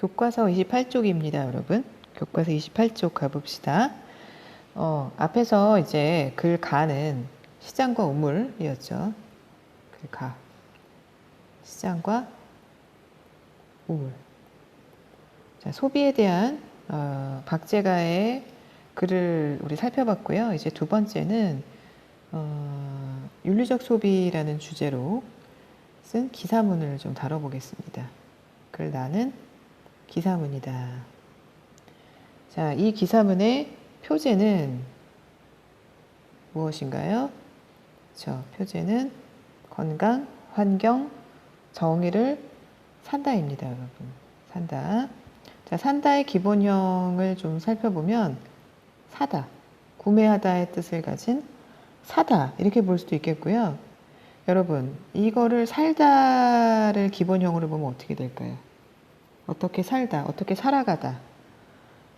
교과서 28쪽입니다, 여러분. 교과서 28쪽 가봅시다. 앞에서 이제 글 가는 시장과 우물이었죠. 글 가. 시장과 우물. 자, 소비에 대한 박제가의 글을 우리 살펴봤고요. 이제 두 번째는 윤리적 소비라는 주제로 쓴 기사문을 좀 다뤄보겠습니다. 글 나는 기사문이다. 자, 이 기사문의 표제는 무엇인가요? 표제는 건강, 환경, 정의를 산다입니다, 여러분. 산다. 자, 산다의 기본형을 좀 살펴보면 사다, 구매하다의 뜻을 가진 사다 이렇게 볼 수도 있겠고요. 여러분, 이거를 살다를 기본형으로 보면 어떻게 될까요? 어떻게 살다, 어떻게 살아가다.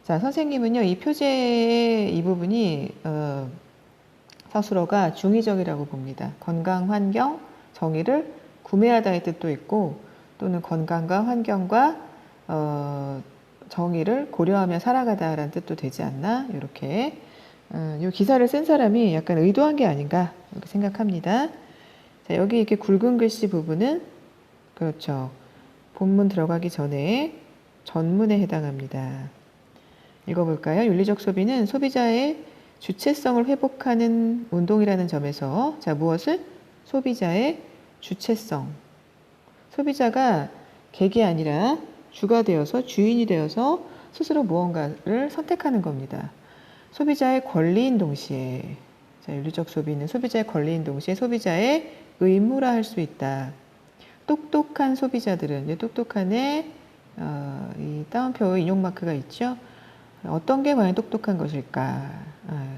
자, 선생님은요, 이 표제의 이 부분이 서술어가 중의적이라고 봅니다. 건강, 환경, 정의를 구매하다의 뜻도 있고, 또는 건강과 환경과 정의를 고려하며 살아가다라는 뜻도 되지 않나? 이렇게 이 기사를 쓴 사람이 약간 의도한 게 아닌가 이렇게 생각합니다. 자, 여기 이렇게 굵은 글씨 부분은 그렇죠. 본문 들어가기 전에 전문에 해당합니다. 읽어볼까요? 윤리적 소비는 소비자의 주체성을 회복하는 운동이라는 점에서 자, 무엇을? 소비자의 주체성. 소비자가 객이 아니라 주가 되어서 주인이 되어서 스스로 무언가를 선택하는 겁니다. 소비자의 권리인 동시에 자, 윤리적 소비는 소비자의 권리인 동시에 소비자의 의무라 할 수 있다. 똑똑한 소비자들은 똑똑한에 이 따옴표 인용 마크가 있죠. 어떤 게 과연 똑똑한 것일까?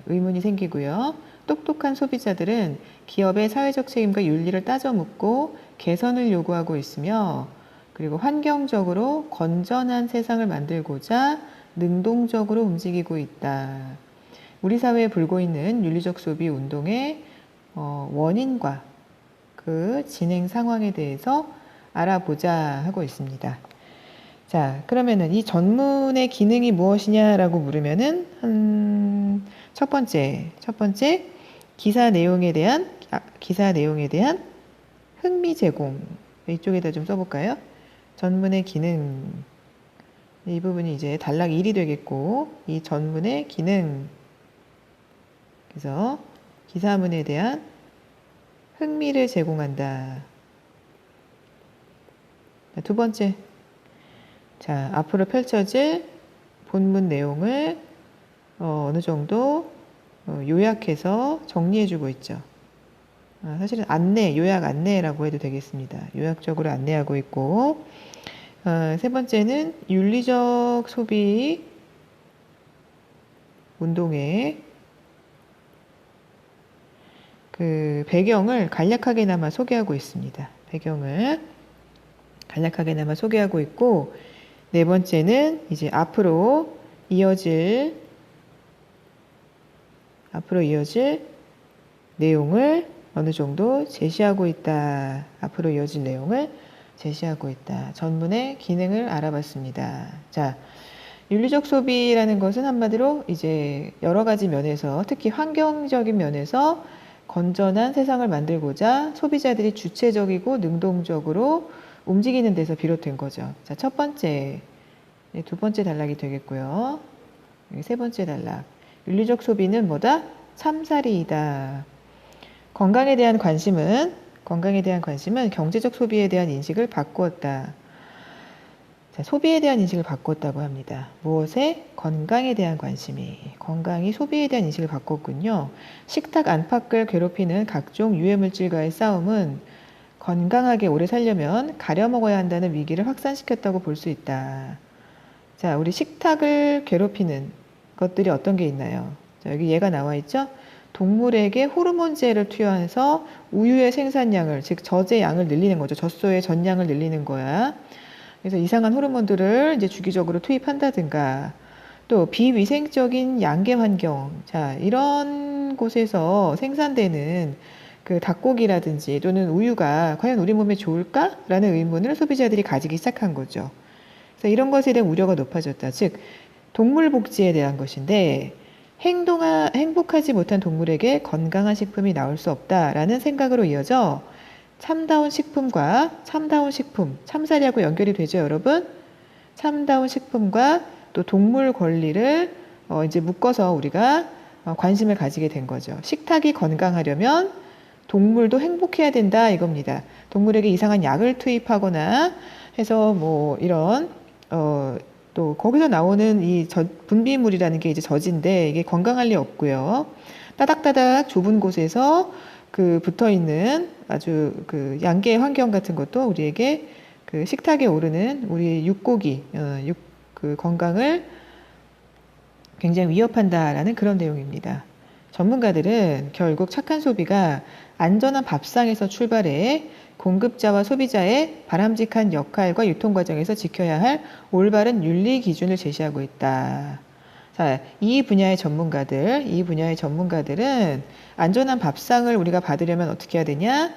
의문이 생기고요. 똑똑한 소비자들은 기업의 사회적 책임과 윤리를 따져 묻고 개선을 요구하고 있으며 그리고 환경적으로 건전한 세상을 만들고자 능동적으로 움직이고 있다. 우리 사회에 불고 있는 윤리적 소비 운동의 원인과 그 진행 상황에 대해서 알아보자 하고 있습니다. 자, 그러면은 이 전문의 기능이 무엇이냐라고 물으면은 첫 번째 기사 내용에 대한 흥미 제공. 이쪽에다 좀 써볼까요? 전문의 기능. 이 부분이 이제 단락 1이 되겠고, 이 전문의 기능. 그래서 기사문에 대한 흥미를 제공한다. 두 번째. 자, 앞으로 펼쳐질 본문 내용을 어느 정도 요약해서 정리해주고 있죠. 사실은 요약 안내라고 해도 되겠습니다. 요약적으로 안내하고 있고, 세 번째는 윤리적 소비 운동의 그 배경을 간략하게나마 소개하고 있습니다. 배경을 간략하게나마 소개하고 있고, 네 번째는 이제 앞으로 이어질 내용을 어느 정도 제시하고 있다. 앞으로 이어질 내용을 제시하고 있다. 전문의 기능을 알아봤습니다. 자, 윤리적 소비라는 것은 한마디로 이제 여러 가지 면에서 특히 환경적인 면에서 건전한 세상을 만들고자 소비자들이 주체적이고 능동적으로 움직이는 데서 비롯된 거죠. 자, 첫 번째, 두 번째 단락이 되겠고요. 세 번째 단락. 윤리적 소비는 뭐다? 참사리이다. 건강에 대한 관심은 경제적 소비에 대한 인식을 바꾸었다. 자, 소비에 대한 인식을 바꿨다고 합니다. 무엇에? 건강에 대한 건강이 소비에 대한 인식을 바꿨군요. 식탁 안팎을 괴롭히는 각종 유해물질과의 싸움은 건강하게 오래 살려면 가려 먹어야 한다는 위기를 확산시켰다고 볼 수 있다. 자, 우리 식탁을 괴롭히는 것들이 어떤 게 있나요? 자, 여기 얘가 나와 있죠? 동물에게 호르몬제를 투여해서 우유의 생산량을, 즉 젖의 양을 늘리는 거죠. 젖소의 전량을 늘리는 거야. 그래서 이상한 호르몬들을 이제 주기적으로 투입한다든가, 또 비위생적인 양계 환경, 자, 이런 곳에서 생산되는 그 닭고기라든지 또는 우유가 과연 우리 몸에 좋을까라는 의문을 소비자들이 가지기 시작한 거죠. 그래서 이런 것에 대한 우려가 높아졌다. 즉, 동물 복지에 대한 것인데, 행복하지 못한 동물에게 건강한 식품이 나올 수 없다라는 생각으로 이어져 참다운 식품과 참다운 식품, 참사리하고 연결이 되죠, 여러분? 참다운 식품과 또 동물 권리를 이제 묶어서 우리가 관심을 가지게 된 거죠. 식탁이 건강하려면 동물도 행복해야 된다 이겁니다. 동물에게 이상한 약을 투입하거나 해서 뭐 이런 또 거기서 나오는 이 분비물이라는 게 이제 젖인데 이게 건강할 리 없고요. 따닥따닥 좁은 곳에서 그 붙어 있는 아주 그 양계의 환경 같은 것도 우리에게 그 식탁에 오르는 우리 육고기, 그 건강을 굉장히 위협한다라는 그런 내용입니다. 전문가들은 결국 착한 소비가 안전한 밥상에서 출발해 공급자와 소비자의 바람직한 역할과 유통 과정에서 지켜야 할 올바른 윤리 기준을 제시하고 있다. 자, 이 분야의 전문가들은 안전한 밥상을 우리가 받으려면 어떻게 해야 되냐?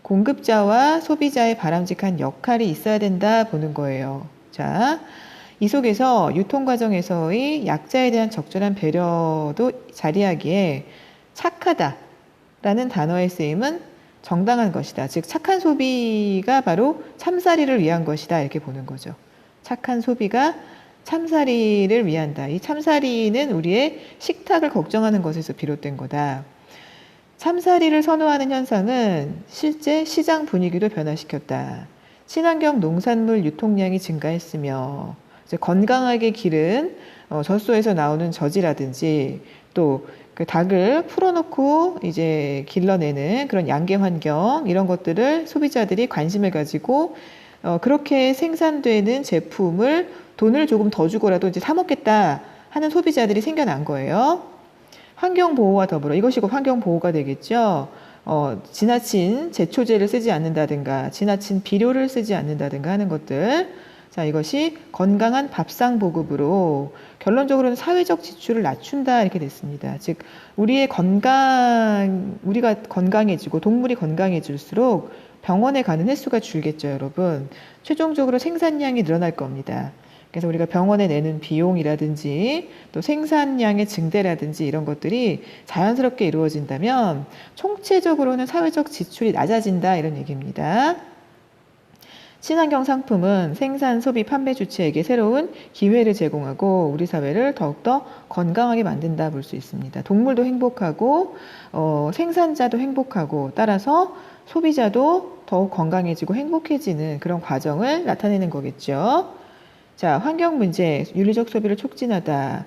공급자와 소비자의 바람직한 역할이 있어야 된다 보는 거예요. 자, 이 속에서 유통 과정에서의 약자에 대한 적절한 배려도 자리하기에 착하다라는 단어의 쓰임은 정당한 것이다. 즉 착한 소비가 바로 참사리를 위한 것이다. 이렇게 보는 거죠. 착한 소비가 참사리를 위한다. 이 참사리는 우리의 식탁을 걱정하는 것에서 비롯된 거다. 참사리를 선호하는 현상은 실제 시장 분위기도 변화시켰다. 친환경 농산물 유통량이 증가했으며 이제 건강하게 기른 젖소에서 나오는 젖이라든지 또 그 닭을 풀어놓고 이제 길러내는 그런 양계 환경 이런 것들을 소비자들이 관심을 가지고 그렇게 생산되는 제품을 돈을 조금 더 주고라도 이제 사 먹겠다 하는 소비자들이 생겨난 거예요. 환경 보호와 더불어 이것이 곧 환경 보호가 되겠죠. 지나친 제초제를 쓰지 않는다든가 지나친 비료를 쓰지 않는다든가 하는 것들. 자, 이것이 건강한 밥상 보급으로 결론적으로는 사회적 지출을 낮춘다 이렇게 됐습니다. 즉 우리가 건강해지고 동물이 건강해질수록 병원에 가는 횟수가 줄겠죠, 여러분. 최종적으로 생산량이 늘어날 겁니다. 그래서 우리가 병원에 내는 비용이라든지 또 생산량의 증대라든지 이런 것들이 자연스럽게 이루어진다면 총체적으로는 사회적 지출이 낮아진다 이런 얘기입니다. 친환경 상품은 생산, 소비, 판매 주체에게 새로운 기회를 제공하고 우리 사회를 더욱더 건강하게 만든다 볼 수 있습니다. 동물도 행복하고 생산자도 행복하고 따라서 소비자도 더욱 건강해지고 행복해지는 그런 과정을 나타내는 거겠죠. 자, 환경 문제, 윤리적 소비를 촉진하다.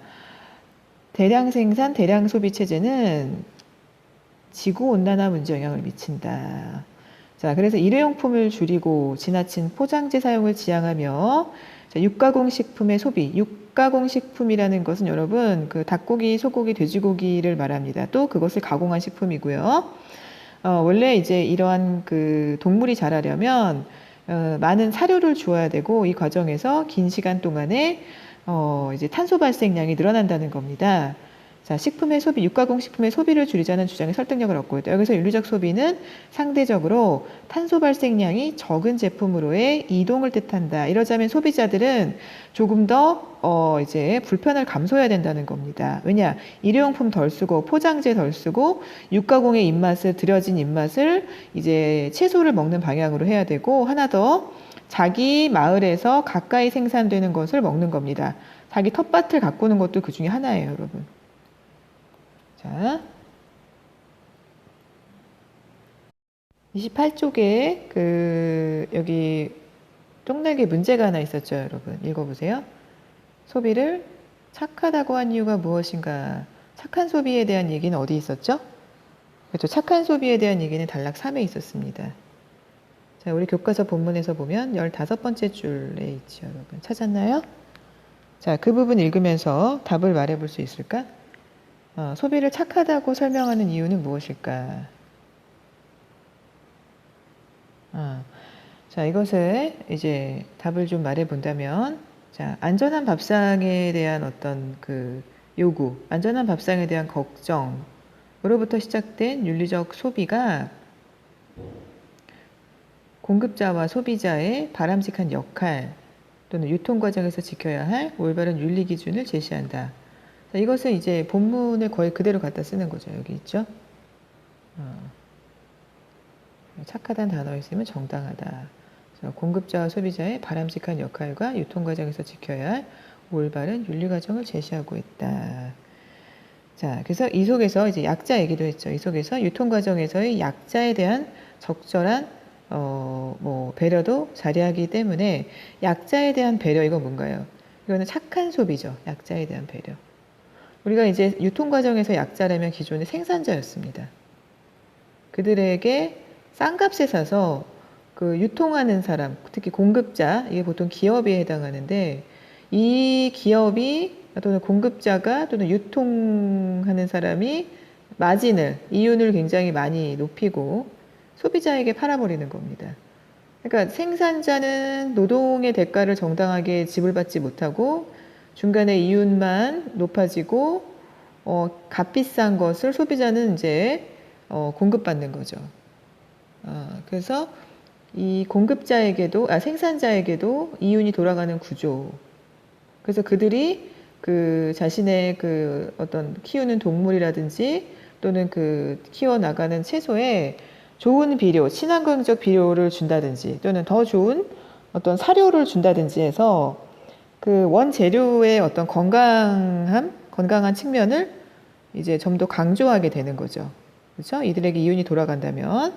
대량 생산, 대량 소비 체제는 지구 온난화 문제 영향을 미친다. 자, 그래서 일회용품을 줄이고 지나친 포장재 사용을 지양하며 자, 육가공 식품의 소비. 육가공 식품이라는 것은 여러분 그 닭고기, 소고기, 돼지고기를 말합니다. 또 그것을 가공한 식품이고요. 원래 이제 이러한 그 동물이 자라려면 많은 사료를 주어야 되고 이 과정에서 긴 시간 동안에 이제 탄소 발생량이 늘어난다는 겁니다. 자, 육가공 식품의 소비를 줄이자는 주장에 설득력을 얻고 있다. 여기서 윤리적 소비는 상대적으로 탄소 발생량이 적은 제품으로의 이동을 뜻한다. 이러자면 소비자들은 조금 더 이제 불편을 감수해야 된다는 겁니다. 왜냐? 일회용품 덜 쓰고 포장재 덜 쓰고 육가공의 입맛을 들여진 입맛을 이제 채소를 먹는 방향으로 해야 되고 하나 더 자기 마을에서 가까이 생산되는 것을 먹는 겁니다. 자기 텃밭을 가꾸는 것도 그 중에 하나예요, 여러분. 자, 28쪽에 여기 쪽날개 문제가 하나 있었죠, 여러분. 읽어보세요. 소비를 착하다고 한 이유가 무엇인가? 착한 소비에 대한 얘기는 어디 있었죠? 그렇죠. 착한 소비에 대한 얘기는 단락 3에 있었습니다. 자, 우리 교과서 본문에서 보면 15번째 줄에 있죠, 여러분. 찾았나요? 자, 그 부분 읽으면서 답을 말해볼 수 있을까? 소비를 착하다고 설명하는 이유는 무엇일까? 자, 이것을 이제 답을 좀 말해 본다면, 자, 안전한 밥상에 대한 어떤 그 요구, 안전한 밥상에 대한 걱정으로부터 시작된 윤리적 소비가 공급자와 소비자의 바람직한 역할, 또는 유통 과정에서 지켜야 할 올바른 윤리 기준을 제시한다. 자, 이것은 이제 본문을 거의 그대로 갖다 쓰는 거죠. 여기 있죠. 착하다는 단어 있으면 정당하다. 공급자와 소비자의 바람직한 역할과 유통 과정에서 지켜야 할 올바른 윤리 과정을 제시하고 있다. 자, 그래서 이 속에서 이제 약자 얘기도 했죠. 이 속에서 유통 과정에서의 약자에 대한 적절한 배려도 자리하기 때문에 약자에 대한 배려, 이건 뭔가요? 이거는 착한 소비죠. 약자에 대한 배려. 우리가 이제 유통 과정에서 약자라면 기존의 생산자였습니다. 그들에게 싼 값에 사서 그 유통하는 사람, 특히 공급자, 이게 보통 기업에 해당하는데, 이 기업이 또는 공급자가 또는 유통하는 사람이 마진을, 이윤을 굉장히 많이 높이고 소비자에게 팔아버리는 겁니다. 그러니까 생산자는 노동의 대가를 정당하게 지불받지 못하고 중간에 이윤만 높아지고 값비싼 것을 소비자는 이제 공급받는 거죠. 그래서 이 공급자에게도 생산자에게도 이윤이 돌아가는 구조. 그래서 그들이 그 자신의 그 어떤 키우는 동물이라든지 또는 그 키워나가는 채소에 좋은 비료, 친환경적 비료를 준다든지 또는 더 좋은 어떤 사료를 준다든지 해서 그 원재료의 어떤 건강한 측면을 이제 좀 더 강조하게 되는 거죠. 그렇죠? 이들에게 이윤이 돌아간다면,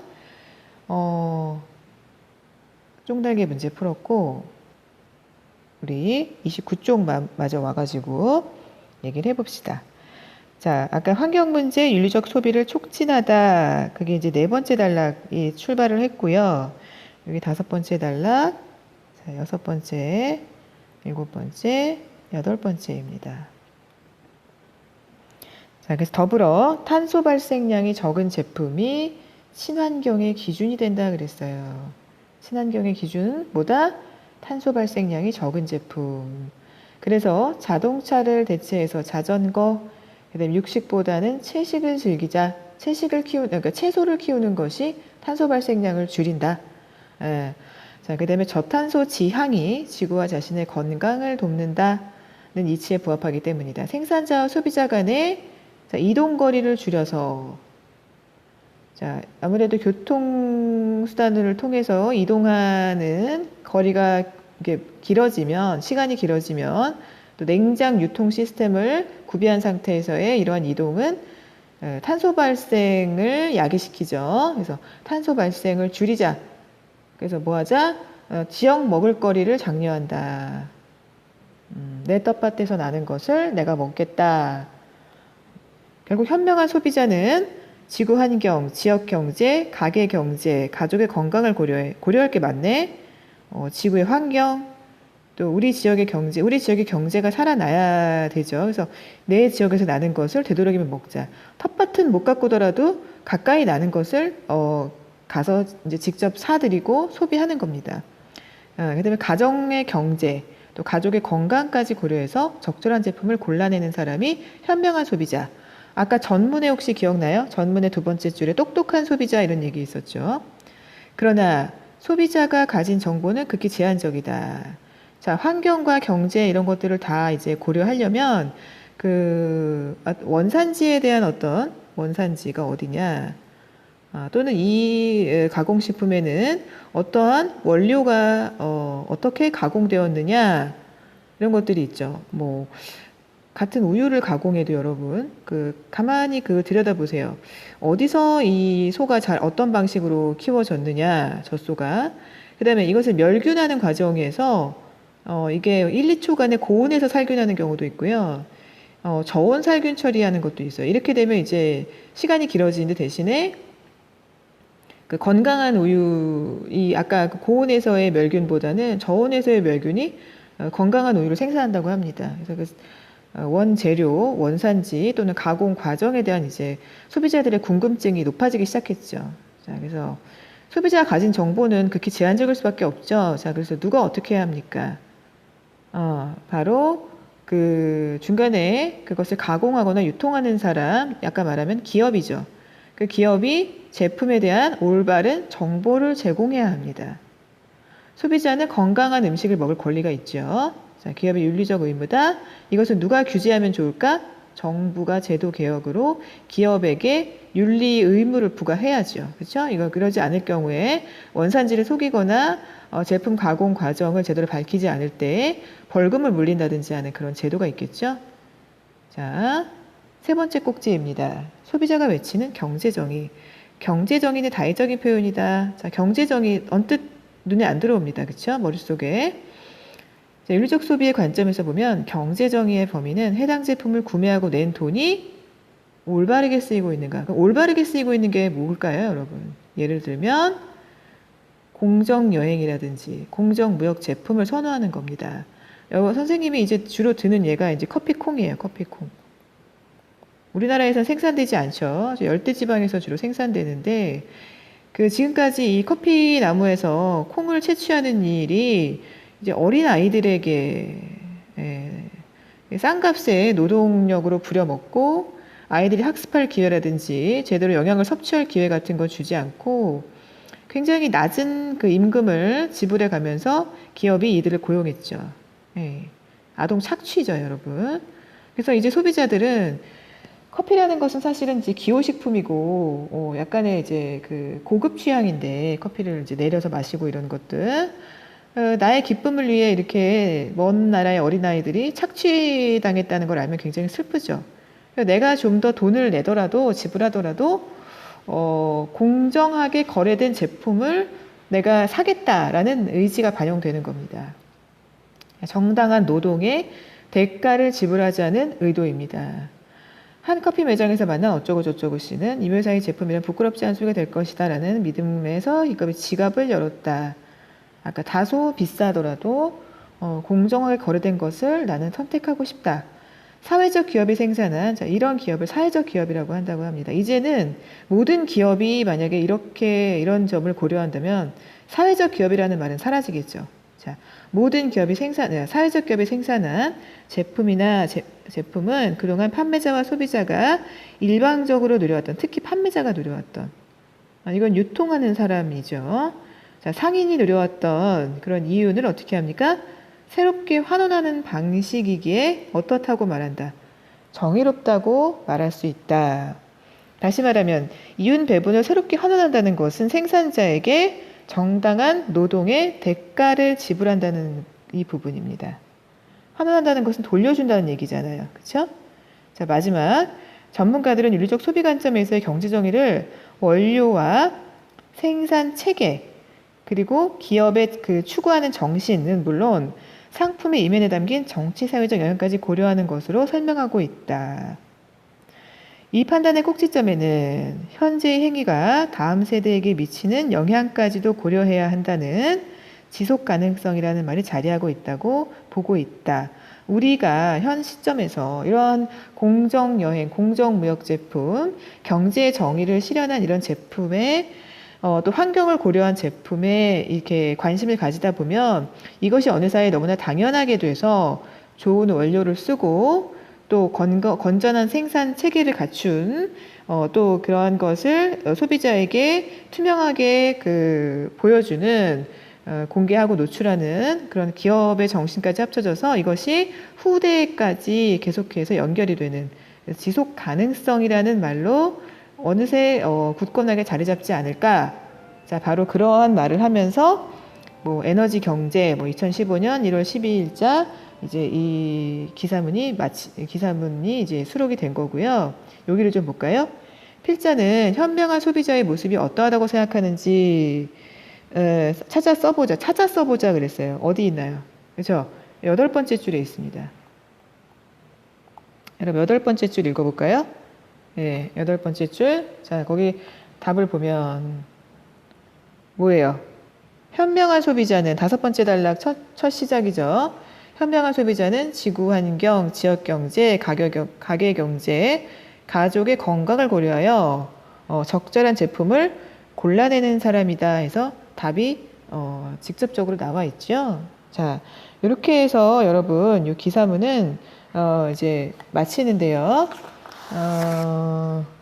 쫑달개 문제 풀었고, 우리 29쪽 마저 와가지고 얘기를 해봅시다. 자, 아까 환경 문제, 윤리적 소비를 촉진하다. 그게 이제 4번째 단락이 출발을 했고요. 여기 5번째 단락, 자, 6번째, 7번째, 8번째입니다. 자, 그래서 더불어 탄소 발생량이 적은 제품이 친환경의 기준이 된다 그랬어요. 친환경의 기준 뭐다? 탄소 발생량이 적은 제품. 그래서 자동차를 대체해서 자전거, 그다음에 육식보다는 채식을 즐기자. 그러니까 채소를 키우는 것이 탄소 발생량을 줄인다. 예. 자, 그다음에 저탄소 지향이 지구와 자신의 건강을 돕는다는 이치에 부합하기 때문이다. 생산자와 소비자 간의 이동 거리를 줄여서, 자, 아무래도 교통수단을 통해서 이동하는 거리가 이게 길어지면, 시간이 길어지면, 또 냉장 유통 시스템을 구비한 상태에서의 이러한 이동은 탄소 발생을 야기시키죠. 그래서 탄소 발생을 줄이자. 그래서 뭐 하자? 지역 먹을거리를 장려한다. 내 텃밭에서 나는 것을 내가 먹겠다. 결국 현명한 소비자는 지구 환경, 지역 경제, 가계 경제, 가족의 건강을 고려할 게 많네. 지구의 환경, 또 우리 지역의 경제가 살아나야 되죠. 그래서 내 지역에서 나는 것을 되도록이면 먹자. 텃밭은 못 가꾸더라도 가까이 나는 것을 가서 이제 직접 사드리고 소비하는 겁니다. 그다음에 가정의 경제, 또 가족의 건강까지 고려해서 적절한 제품을 골라내는 사람이 현명한 소비자. 아까 전문에 혹시 기억나요? 전문의 2번째 줄에 똑똑한 소비자 이런 얘기 있었죠. 그러나 소비자가 가진 정보는 극히 제한적이다. 자, 환경과 경제 이런 것들을 다 이제 고려하려면 그 원산지에 대한 어떤 원산지가 어디냐, 또는 이 가공식품에는 어떠한 원료가 어떻게 가공되었느냐 이런 것들이 있죠. 뭐 같은 우유를 가공해도 여러분 가만히 들여다보세요. 어디서 이 소가 어떤 방식으로 키워졌느냐, 젖소가. 그다음에 이것을 멸균하는 과정에서 이게 1, 2초간의 고온에서 살균하는 경우도 있고요. 저온 살균 처리하는 것도 있어요. 이렇게 되면 이제 시간이 길어지는데 대신에 그 건강한 우유, 아까 고온에서의 멸균보다는 저온에서의 멸균이 건강한 우유를 생산한다고 합니다. 그래서 원재료, 원산지 또는 가공 과정에 대한 이제 소비자들의 궁금증이 높아지기 시작했죠. 자, 그래서 소비자가 가진 정보는 극히 제한적일 수밖에 없죠. 자, 그래서 누가 어떻게 해야 합니까? 바로 그 중간에 그것을 가공하거나 유통하는 사람, 약간 말하면 기업이죠. 그 기업이 제품에 대한 올바른 정보를 제공해야 합니다. 소비자는 건강한 음식을 먹을 권리가 있죠. 자, 기업의 윤리적 의무다. 이것은 누가 규제하면 좋을까? 정부가 제도 개혁으로 기업에게 윤리 의무를 부과해야죠. 그렇죠? 이거 그러지 않을 경우에 원산지를 속이거나 제품 가공 과정을 제대로 밝히지 않을 때 벌금을 물린다든지 하는 그런 제도가 있겠죠. 자, 세 번째 꼭지입니다. 소비자가 외치는 경제정의. 경제정의는 다의적인 표현이다. 자, 경제정의 언뜻 눈에 안 들어옵니다. 그렇죠? 머릿속에. 자, 윤리적 소비의 관점에서 보면 경제정의의 범위는 해당 제품을 구매하고 낸 돈이 올바르게 쓰이고 있는가. 그럼 올바르게 쓰이고 있는 게 뭘까요, 여러분? 예를 들면 공정여행이라든지 공정무역 제품을 선호하는 겁니다. 선생님이 이제 주로 드는 예가 이제 커피콩이에요. 커피콩. 우리나라에선 생산되지 않죠. 열대지방에서 주로 생산되는데 그 지금까지 이 커피 나무에서 콩을 채취하는 일이 이제 어린 아이들에게 싼 값에 노동력으로 부려먹고 아이들이 학습할 기회라든지 제대로 영양을 섭취할 기회 같은 거 주지 않고 굉장히 낮은 그 임금을 지불해 가면서 기업이 이들을 고용했죠. 아동 착취죠, 여러분. 그래서 이제 소비자들은 커피라는 것은 사실은 이제 기호식품이고, 약간의 이제 그 고급 취향인데, 커피를 이제 내려서 마시고 이런 것들. 나의 기쁨을 위해 이렇게 먼 나라의 어린아이들이 착취당했다는 걸 알면 굉장히 슬프죠. 내가 좀 더 돈을 내더라도, 지불하더라도, 공정하게 거래된 제품을 내가 사겠다라는 의지가 반영되는 겁니다. 정당한 노동의 대가를 지불하자는 의도입니다. 한 커피 매장에서 만난 어쩌고저쩌고 씨는 이 회사의 제품이란 부끄럽지 않은 소리가 될 것이다 라는 믿음에서 이 기업의 지갑을 열었다. 아까 다소 비싸더라도 공정하게 거래된 것을 나는 선택하고 싶다. 사회적 기업이 생산한 이런 기업을 사회적 기업이라고 한다고 합니다. 이제는 모든 기업이 만약에 이런 점을 고려한다면 사회적 기업이라는 말은 사라지겠죠. 자, 모든 기업이 사회적 기업이 생산한 제품이나 제품은 그동안 판매자와 소비자가 일방적으로 누려왔던, 특히 판매자가 누려왔던, 이건 유통하는 사람이죠. 자, 상인이 누려왔던 그런 이윤을 어떻게 합니까? 새롭게 환원하는 방식이기에 어떻다고 말한다. 정의롭다고 말할 수 있다. 다시 말하면 이윤 배분을 새롭게 환원한다는 것은 생산자에게 정당한 노동의 대가를 지불한다는 이 부분입니다. 환원한다는 것은 돌려준다는 얘기잖아요. 그렇죠? 자, 마지막 전문가들은 윤리적 소비 관점에서의 경제정의를 원료와 생산 체계 그리고 기업의 그 추구하는 정신은 물론 상품의 이면에 담긴 정치 사회적 영향까지 고려하는 것으로 설명하고 있다. 이 판단의 꼭지점에는 현재의 행위가 다음 세대에게 미치는 영향까지도 고려해야 한다는 지속 가능성이라는 말이 자리하고 있다고 보고 있다. 우리가 현 시점에서 이런 공정여행, 공정무역 제품, 경제 정의를 실현한 이런 제품에 또 환경을 고려한 제품에 이렇게 관심을 가지다 보면 이것이 어느 사이에 너무나 당연하게 돼서 좋은 원료를 쓰고 또 건전한 생산 체계를 갖춘 또 그러한 것을 소비자에게 투명하게 보여주는 공개하고 노출하는 그런 기업의 정신까지 합쳐져서 이것이 후대까지 계속해서 연결이 되는 지속 가능성이라는 말로 어느새 굳건하게 자리 잡지 않을까. 자, 바로 그러한 말을 하면서 에너지 경제 2015년 1월 12일자 이제 이 기사문이 이제 수록이 된 거고요. 여기를 좀 볼까요? 필자는 현명한 소비자의 모습이 어떠하다고 생각하는지 찾아 써보자 그랬어요. 어디 있나요? 그렇죠? 8번째 줄에 있습니다. 여러분 8번째 줄 읽어볼까요? 네, 8번째 줄. 자, 거기 답을 보면 뭐예요? 현명한 소비자는 5번째 단락 첫 시작이죠. 현명한 소비자는 지구 환경, 지역 경제, 가계 경제, 가족의 건강을 고려하여 적절한 제품을 골라내는 사람이다 해서 답이 직접적으로 나와 있죠. 자, 이렇게 해서 여러분 이 기사문은 이제 마치는데요.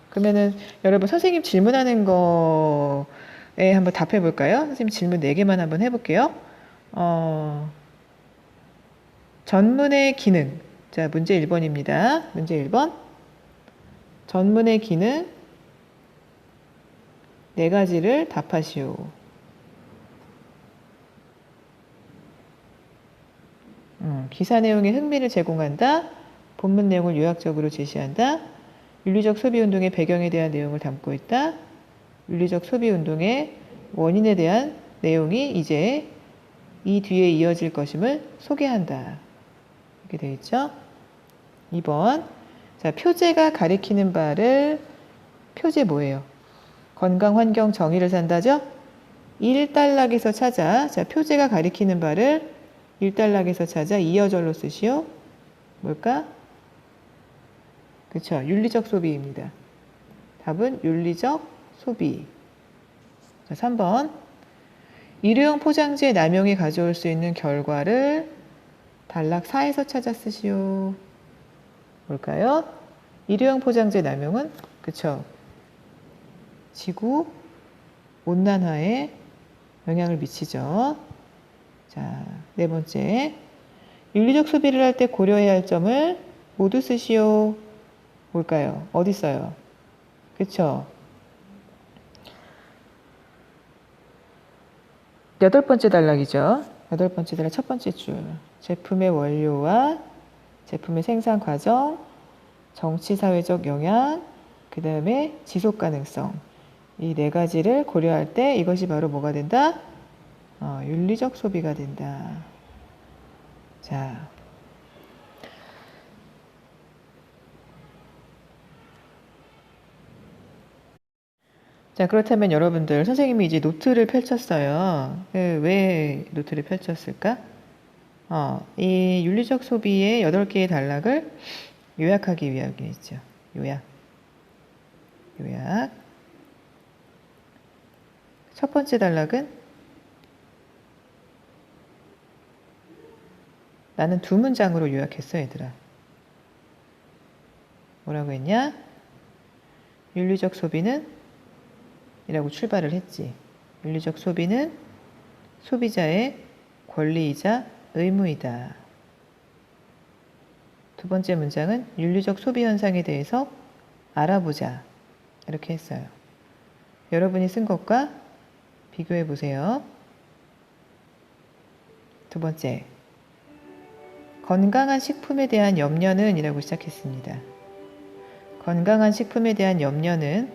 그러면은 여러분 선생님 질문하는 거에 한번 답해 볼까요? 선생님 질문 4개만 한번 해볼게요. 전문의 기능. 자, 문제 1번입니다. 문제 1번. 전문의 기능 네 가지를 답하시오. 기사 내용에 흥미를 제공한다. 본문 내용을 요약적으로 제시한다. 윤리적 소비운동의 배경에 대한 내용을 담고 있다. 윤리적 소비운동의 원인에 대한 내용이 이제 이 뒤에 이어질 것임을 소개한다. 이렇게 되어 있죠. 2번. 자, 표제가 가리키는 바를, 표제 뭐예요? 건강, 환경, 정의를 산다죠? 1단락에서 찾아. 자, 표제가 가리키는 바를 1단락에서 찾아 이어절로 쓰시오. 뭘까? 그쵸. 윤리적 소비입니다. 답은 윤리적 소비. 자, 3번. 일회용 포장재 남용이 가져올 수 있는 결과를 단락 4에서 찾아 쓰시오. 뭘까요? 일회용 포장재 남용은 그쵸. 지구 온난화에 영향을 미치죠. 자, 네 번째. 윤리적 소비를 할 때 고려해야 할 점을 모두 쓰시오. 뭘까요? 어디 써요? 그쵸? 8번째 단락이죠. 8번째 단락 첫 번째 줄. 제품의 원료와 제품의 생산 과정, 정치 사회적 영향, 그 다음에 지속 가능성. 이 네 가지를 고려할 때 이것이 바로 뭐가 된다? 윤리적 소비가 된다. 자. 자, 그렇다면 여러분들, 선생님이 이제 노트를 펼쳤어요. 왜 노트를 펼쳤을까? 이 윤리적 소비의 8개의 단락을 요약하기 위함이죠. 요약. 첫 번째 단락은 나는 2문장으로 요약했어, 얘들아. 뭐라고 했냐? 윤리적 소비는 이라고 출발을 했지. 윤리적 소비는 소비자의 권리이자 의무이다. 두 번째 문장은 윤리적 소비 현상에 대해서 알아보자. 이렇게 했어요. 여러분이 쓴 것과 비교해 보세요. 두 번째, 건강한 식품에 대한 염려는 이라고 시작했습니다. 건강한 식품에 대한 염려는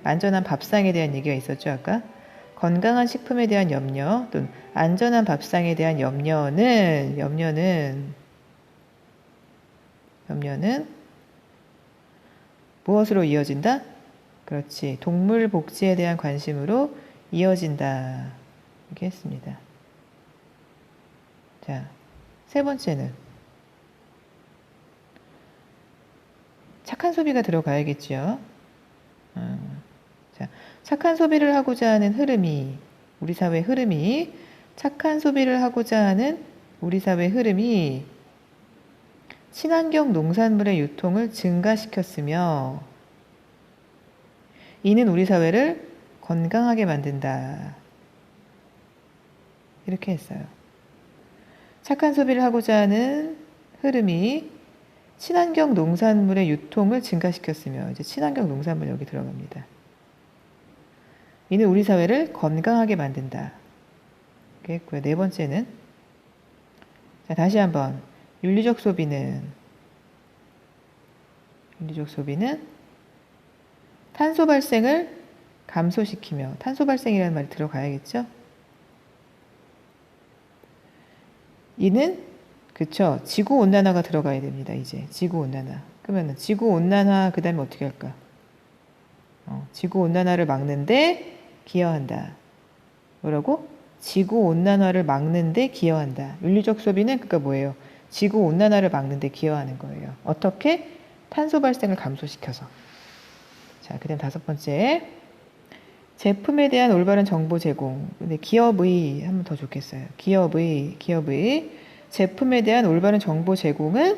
안전한 밥상에 대한 얘기가 있었죠, 아까? 건강한 식품에 대한 염려 또는 안전한 밥상에 대한 염려는 무엇으로 이어진다? 그렇지. 동물 복지에 대한 관심으로 이어진다. 이렇게 했습니다. 자, 세 번째는 착한 소비가 들어가야겠죠. 자, 착한 소비를 하고자 하는 흐름이, 우리 사회 흐름이, 착한 소비를 하고자 하는 우리 사회 흐름이 친환경 농산물의 유통을 증가시켰으며 이는 우리 사회를 건강하게 만든다. 이렇게 했어요. 착한 소비를 하고자 하는 흐름이 친환경 농산물의 유통을 증가시켰으며 이제 친환경 농산물 여기 들어갑니다. 이는 우리 사회를 건강하게 만든다. 이렇게 했고요. 네 번째는 자, 다시 한번 윤리적 소비는 탄소 발생을 감소시키며 탄소 발생이라는 말이 들어가야겠죠? 이는 그쵸. 지구 온난화가 들어가야 됩니다. 이제 지구 온난화. 그러면 지구 온난화 그 다음에 어떻게 할까? 지구 온난화를 막는데 기여한다. 뭐라고? 지구 온난화를 막는데 기여한다. 윤리적 소비는 그러니까 뭐예요? 지구 온난화를 막는데 기여하는 거예요. 어떻게? 탄소 발생을 감소시켜서. 자, 그 다음 다섯 번째. 제품에 대한 올바른 정보 제공. 근데 기업의 하면 더 좋겠어요. 기업의 제품에 대한 올바른 정보 제공은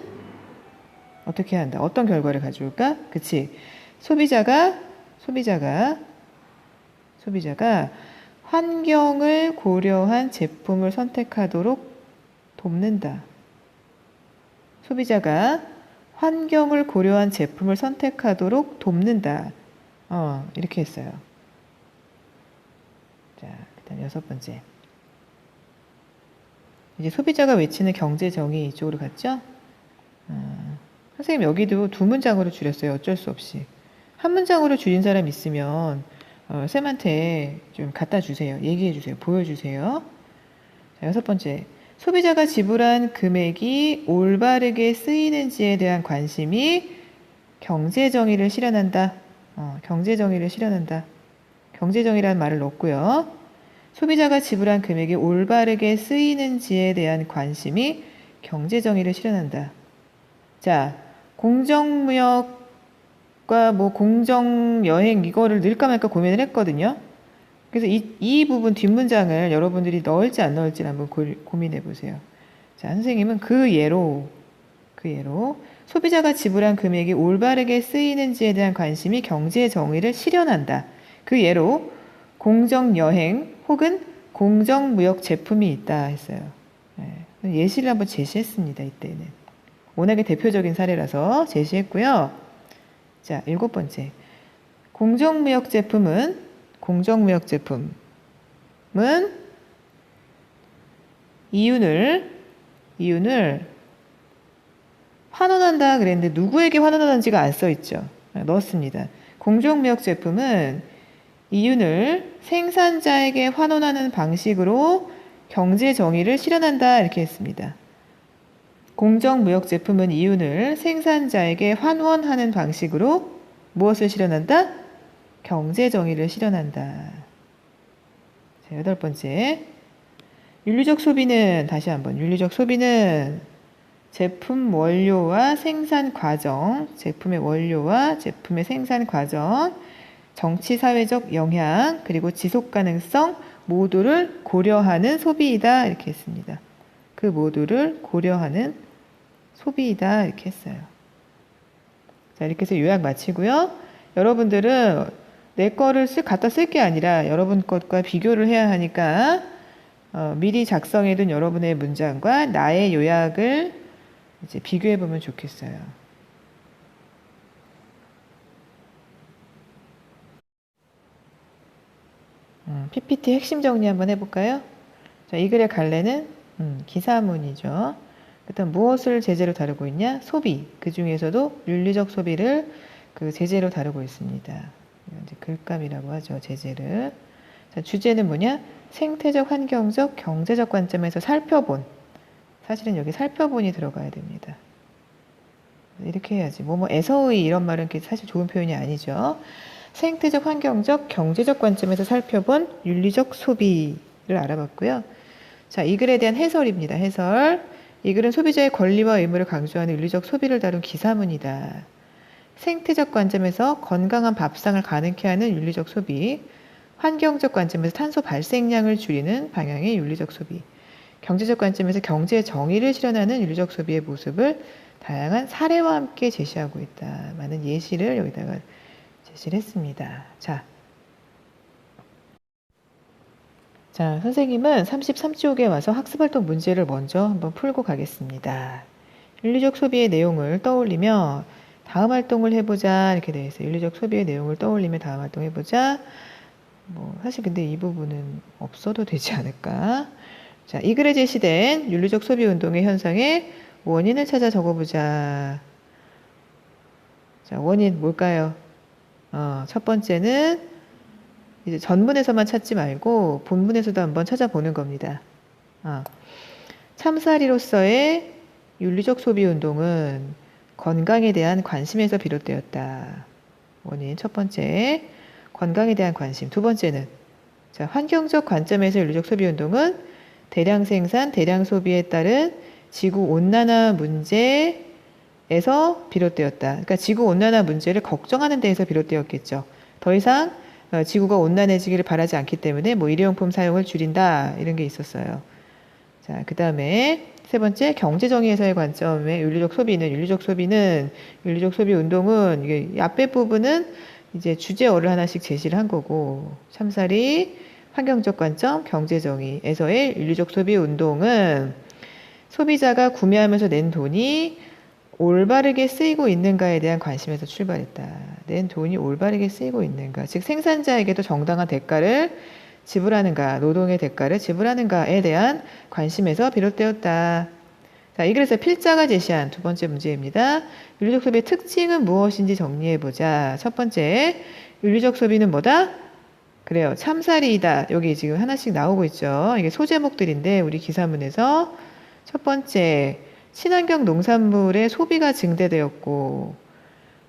어떻게 한다? 어떤 결과를 가져올까? 그치? 소비자가 환경을 고려한 제품을 선택하도록 돕는다. 소비자가 환경을 고려한 제품을 선택하도록 돕는다. 이렇게 했어요. 자, 그다음 6번째. 이제 소비자가 외치는 경제 정의 이쪽으로 갔죠? 선생님 여기도 2문장으로 줄였어요. 어쩔 수 없이. 한 문장으로 줄인 사람 있으면 쌤한테 좀 갖다 주세요. 얘기해 주세요. 보여주세요. 자, 6번째. 소비자가 지불한 금액이 올바르게 쓰이는지에 대한 관심이 경제 정의를 실현한다. 경제 정의를 실현한다. 경제 정의라는 말을 넣었고요. 소비자가 지불한 금액이 올바르게 쓰이는지에 대한 관심이 경제 정의를 실현한다. 자, 공정무역과 뭐 공정여행 이거를 넣을까 말까 고민을 했거든요. 그래서 이 부분 뒷문장을 여러분들이 넣을지 안 넣을지 한번 고민해 보세요. 자, 선생님은 그 예로 소비자가 지불한 금액이 올바르게 쓰이는지에 대한 관심이 경제 정의를 실현한다. 그 예로 공정여행 혹은 공정무역 제품이 있다 했어요. 예시를 한번 제시했습니다. 이때는. 워낙에 대표적인 사례라서 제시했고요. 자, 7번째. 공정무역 제품은 이윤을 환원한다 그랬는데 누구에게 환원하는지가 안 써있죠. 넣었습니다. 공정무역 제품은 이윤을 생산자에게 환원하는 방식으로 경제 정의를 실현한다 이렇게 했습니다. 공정무역 제품은 이윤을 생산자에게 환원하는 방식으로 무엇을 실현한다? 경제 정의를 실현한다. 자, 8번째. 윤리적 소비는 다시 한번 윤리적 소비는 제품 원료와 생산 과정, 제품의 원료와 제품의 생산 과정, 정치 사회적 영향, 그리고 지속 가능성 모두를 고려하는 소비이다 이렇게 했습니다. 그 모두를 고려하는 소비이다 이렇게 했어요. 자, 이렇게 해서 요약 마치고요. 여러분들은 내 거를 갖다 쓸 게 아니라 여러분 것과 비교를 해야 하니까 미리 작성해둔 여러분의 문장과 나의 요약을 이제 비교해 보면 좋겠어요. PPT 핵심 정리 한번 해볼까요? 자, 이 글의 갈래는 기사문이죠. 그다음 무엇을 제재로 다루고 있냐? 소비. 그 중에서도 윤리적 소비를 그 제재로 다루고 있습니다. 이제 글감이라고 하죠. 제재를. 자, 주제는 뭐냐? 생태적, 환경적, 경제적 관점에서 살펴본. 사실은 여기 살펴본이 들어가야 됩니다. 이렇게 해야지. 뭐에서의 이런 말은 사실 좋은 표현이 아니죠. 생태적, 환경적, 경제적 관점에서 살펴본 윤리적 소비를 알아봤고요. 자, 이 글에 대한 해설입니다. 해설. 이 글은 소비자의 권리와 의무를 강조하는 윤리적 소비를 다룬 기사문이다. 생태적 관점에서 건강한 밥상을 가능케 하는 윤리적 소비, 환경적 관점에서 탄소 발생량을 줄이는 방향의 윤리적 소비, 경제적 관점에서 경제 정의를 실현하는 윤리적 소비의 모습을 다양한 사례와 함께 제시하고 있다. 많은 예시를 여기다가 제시를 했습니다. 자, 선생님은 33쪽에 와서 학습활동 문제를 먼저 한번 풀고 가겠습니다. 윤리적 소비의 내용을 떠올리며 다음 활동을 해보자 이렇게 되어 있어요. 윤리적 소비의 내용을 떠올리며 다음 활동 해보자. 사실 근데 이 부분은 없어도 되지 않을까. 자, 이 글에 제시된 윤리적 소비 운동의 현상의 원인을 찾아 적어보자. 자, 원인 뭘까요? 첫 번째는 이제 전문에서만 찾지 말고 본문에서도 한번 찾아보는 겁니다. 참사리로서의 윤리적 소비 운동은 건강에 대한 관심에서 비롯되었다. 원인 첫 번째, 건강에 대한 관심. 두 번째는 자, 환경적 관점에서 윤리적 소비 운동은 대량 생산, 대량 소비에 따른 지구 온난화 문제에서 비롯되었다. 그러니까 지구 온난화 문제를 걱정하는 데에서 비롯되었겠죠. 더 이상 지구가 온난해지기를 바라지 않기 때문에 일회용품 사용을 줄인다 이런 게 있었어요. 자, 그 다음에 세 번째 경제정의에서의 관점의 윤리적 소비 운동은 이게 앞에 부분은 이제 주제어를 하나씩 제시를 한 거고 참사리 환경적 관점, 경제정의에서의 윤리적 소비 운동은 소비자가 구매하면서 낸 돈이 올바르게 쓰이고 있는가에 대한 관심에서 출발했다. 낸 돈이 올바르게 쓰이고 있는가. 즉 생산자에게도 정당한 대가를 지불하는가, 노동의 대가를 지불하는가에 대한 관심에서 비롯되었다. 자, 이 글에서 필자가 제시한 두 번째 문제입니다. 윤리적 소비의 특징은 무엇인지 정리해보자. 첫 번째, 윤리적 소비는 뭐다? 그래요. 참사리이다. 여기 지금 하나씩 나오고 있죠. 이게 소제목들인데 우리 기사문에서 첫 번째, 친환경 농산물의 소비가 증대되었고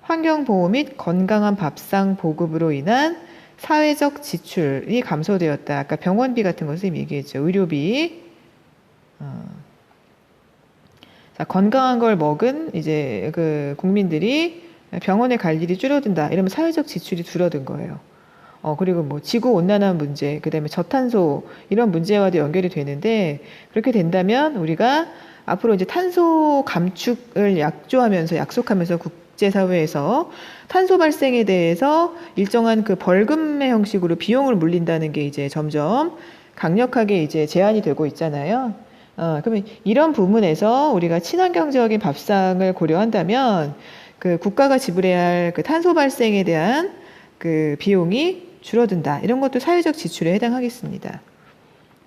환경보호 및 건강한 밥상 보급으로 인한 사회적 지출이 감소되었다. 아까 병원비 같은 거 선생님이 얘기했죠. 의료비. 자, 건강한 걸 먹은 이제 그 국민들이 병원에 갈 일이 줄어든다. 이러면 사회적 지출이 줄어든 거예요. 그리고 뭐 지구 온난화 문제, 그다음에 저탄소 이런 문제와도 연결이 되는데 그렇게 된다면 우리가 앞으로 이제 탄소 감축을 약속하면서 국제사회에서 탄소 발생에 대해서 일정한 그 벌금의 형식으로 비용을 물린다는 게 이제 점점 강력하게 이제 제한이 되고 있잖아요. 그러면 이런 부분에서 우리가 친환경적인 밥상을 고려한다면 그 국가가 지불해야 할 그 탄소 발생에 대한 그 비용이 줄어든다. 이런 것도 사회적 지출에 해당하겠습니다.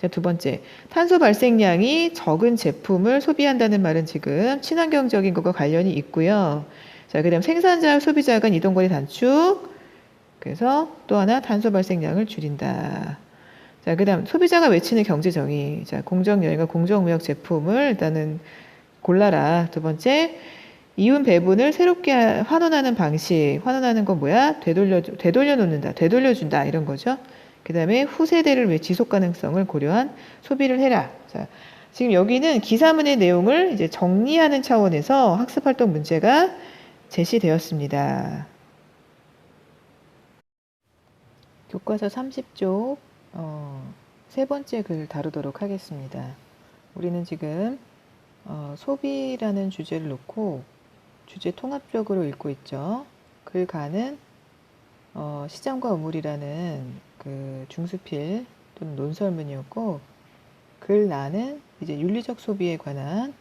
자, 두 번째, 탄소 발생량이 적은 제품을 소비한다는 말은 지금 친환경적인 것과 관련이 있고요. 자, 그다음 생산자와 소비자 간 이동거리 단축. 그래서 또 하나 탄소 발생량을 줄인다. 자, 그다음 소비자가 외치는 경제정의. 자, 공정여행과 공정무역 제품을 일단은 골라라. 두 번째, 이윤 배분을 새롭게 환원하는 방식. 환원하는 건 뭐야? 되돌려놓는다. 되돌려준다. 이런 거죠. 그 다음에 후세대를 위해 지속 가능성을 고려한 소비를 해라. 자, 지금 여기는 기사문의 내용을 이제 정리하는 차원에서 학습활동 문제가 제시되었습니다. 교과서 30쪽 세 번째 글 다루도록 하겠습니다. 우리는 지금 소비라는 주제를 놓고 주제 통합적으로 읽고 있죠. 글가는 시장과 우물이라는 그 중수필 또는 논설문이었고 글나는 이제 윤리적 소비에 관한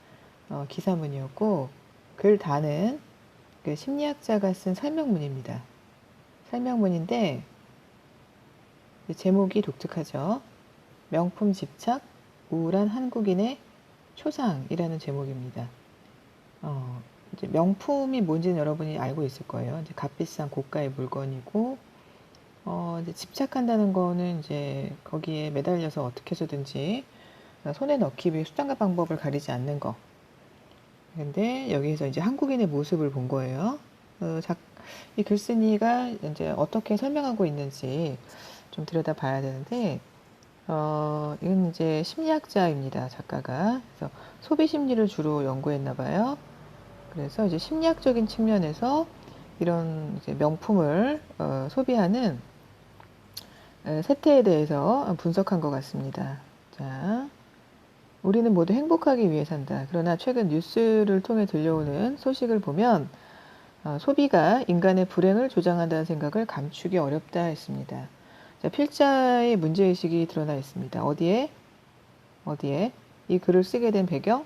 기사문이었고 글다는 그 심리학자가 쓴 설명문입니다. 설명문인데 제목이 독특하죠. 명품 집착, 우울한 한국인의 초상이라는 제목입니다. 이제 명품이 뭔지는 여러분이 알고 있을 거예요. 이제 값비싼 고가의 물건이고, 이제 집착한다는 거는 이제 거기에 매달려서 어떻게 해서든지 손에 넣기 위해 수단과 방법을 가리지 않는 거. 근데 여기에서 이제 한국인의 모습을 본 거예요. 이 글쓴이가 이제 어떻게 설명하고 있는지 좀 들여다 봐야 되는데, 이건 이제 심리학자입니다. 작가가. 그래서 소비 심리를 주로 연구했나 봐요. 그래서 이제 심리학적인 측면에서 이런 이제 명품을 소비하는 세태에 대해서 분석한 것 같습니다. 자, 우리는 모두 행복하기 위해 산다. 그러나 최근 뉴스를 통해 들려오는 소식을 보면 소비가 인간의 불행을 조장한다는 생각을 감추기 어렵다 했습니다. 자, 필자의 문제의식이 드러나 있습니다. 어디에? 이 글을 쓰게 된 배경?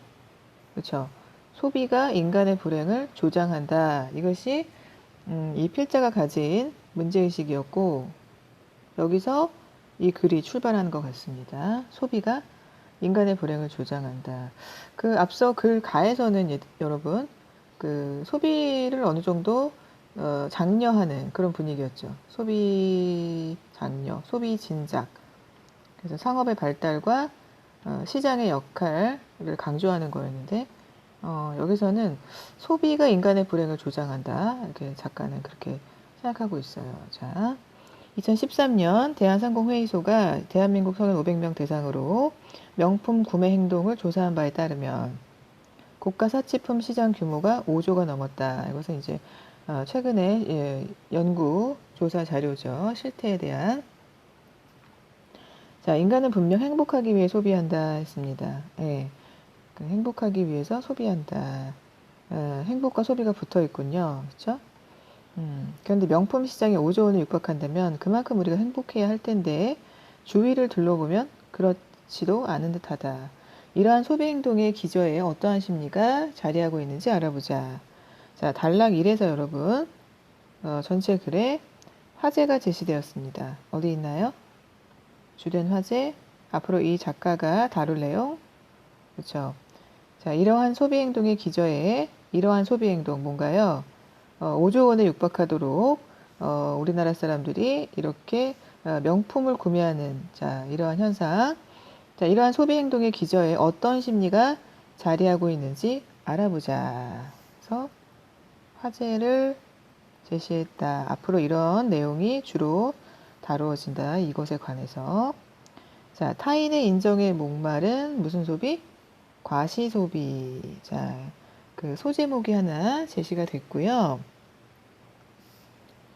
그렇죠. 소비가 인간의 불행을 조장한다. 이것이 이 필자가 가진 문제의식이었고 여기서 이 글이 출발하는 것 같습니다. 소비가 인간의 불행을 조장한다. 그 앞서 글 가에서는 여러분 그 소비를 어느 정도 장려하는 그런 분위기였죠. 소비 장려, 소비 진작. 그래서 상업의 발달과 시장의 역할을 강조하는 거였는데 여기서는 소비가 인간의 불행을 조장한다. 이렇게 작가는 그렇게 생각하고 있어요. 자, 2013년 대한상공회의소가 대한민국 성인 500명 대상으로 명품 구매 행동을 조사한 바에 따르면 고가 사치품 시장 규모가 5조가 넘었다. 이것은 이제 최근에 연구 조사 자료죠. 실태에 대한. 자, 인간은 분명 행복하기 위해 소비한다 했습니다. 예. 행복하기 위해서 소비한다. 행복과 소비가 붙어 있군요. 그렇죠? 그런데 명품 시장에 5조 원을 육박한다면 그만큼 우리가 행복해야 할 텐데 주위를 둘러보면 그렇지도 않은 듯하다. 이러한 소비 행동의 기저에 어떠한 심리가 자리하고 있는지 알아보자. 자, 단락 1에서 여러분 전체 글에 화제가 제시되었습니다. 어디 있나요? 주된 화제. 앞으로 이 작가가 다룰 내용. 그렇죠. 자, 이러한 소비 행동의 기저에 이러한 소비 행동 뭔가요? 5조 원에 육박하도록 우리나라 사람들이 이렇게 명품을 구매하는 자, 이러한 현상. 자, 이러한 소비 행동의 기저에 어떤 심리가 자리하고 있는지 알아보자. 그래서 화제를 제시했다. 앞으로 이런 내용이 주로 다루어진다. 이것에 관해서. 자, 타인의 인정에 목마른 무슨 소비? 과시 소비. 자, 그 소제목이 하나 제시가 됐고요.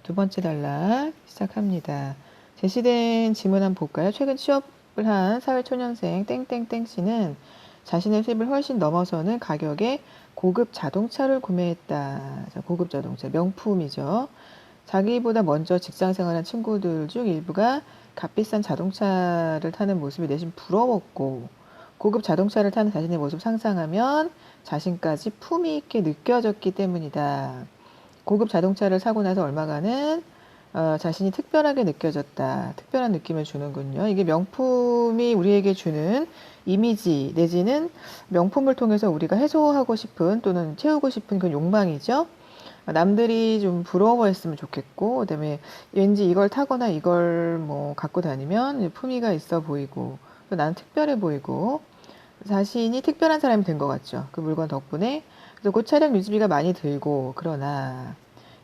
두 번째 단락 시작합니다. 제시된 질문 한번 볼까요? 최근 취업을 한 사회초년생 땡땡땡 씨는 자신의 수입을 훨씬 넘어서는 가격에 고급 자동차를 구매했다. 자, 고급 자동차, 명품이죠. 자기보다 먼저 직장 생활한 친구들 중 일부가 값비싼 자동차를 타는 모습이 내심 부러웠고, 고급 자동차를 타는 자신의 모습을 상상하면 자신까지 품위 있게 느껴졌기 때문이다. 고급 자동차를 사고 나서 얼마간은 자신이 특별하게 느껴졌다. 특별한 느낌을 주는군요. 이게 명품이 우리에게 주는 이미지 내지는 명품을 통해서 우리가 해소하고 싶은 또는 채우고 싶은 그 욕망이죠. 남들이 좀 부러워했으면 좋겠고, 그다음에 왠지 이걸 타거나 이걸 뭐 갖고 다니면 품위가 있어 보이고, 또 나는 특별해 보이고, 자신이 특별한 사람이 된 것 같죠. 그 물건 덕분에. 그래서 그 차량 유지비가 많이 들고, 그러나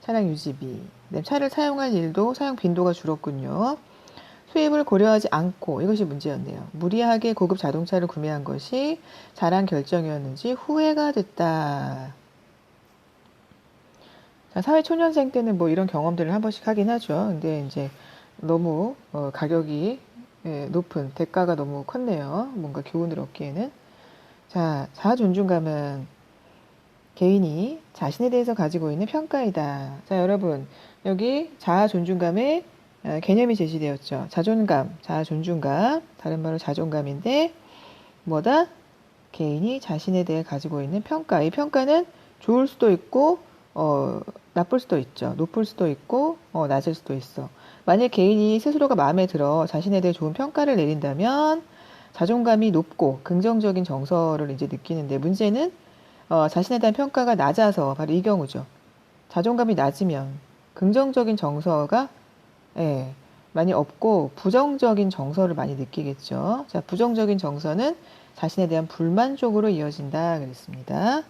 차량 유지비, 차를 사용할 일도 사용 빈도가 줄었군요. 수입을 고려하지 않고 이것이 문제였네요. 무리하게 고급 자동차를 구매한 것이 잘한 결정이었는지 후회가 됐다. 자, 사회초년생 때는 뭐 이런 경험들을 한 번씩 하긴 하죠. 근데 이제 너무 가격이 높은 대가가 너무 컸네요. 뭔가 교훈을 얻기에는. 자, 자아 존중감은 개인이 자신에 대해서 가지고 있는 평가이다. 자, 여러분 여기 자아 존중감의 개념이 제시되었죠. 자존감, 자아 존중감, 다른 말로 자존감인데 뭐다? 개인이 자신에 대해 가지고 있는 평가. 이 평가는 좋을 수도 있고 나쁠 수도 있죠. 높을 수도 있고 낮을 수도 있어. 만약 개인이 스스로가 마음에 들어 자신에 대해 좋은 평가를 내린다면 자존감이 높고 긍정적인 정서를 이제 느끼는데, 문제는 자신에 대한 평가가 낮아서 바로 이 경우죠. 자존감이 낮으면 긍정적인 정서가 많이 없고 부정적인 정서를 많이 느끼겠죠. 자, 부정적인 정서는 자신에 대한 불만족으로 이어진다 그랬습니다.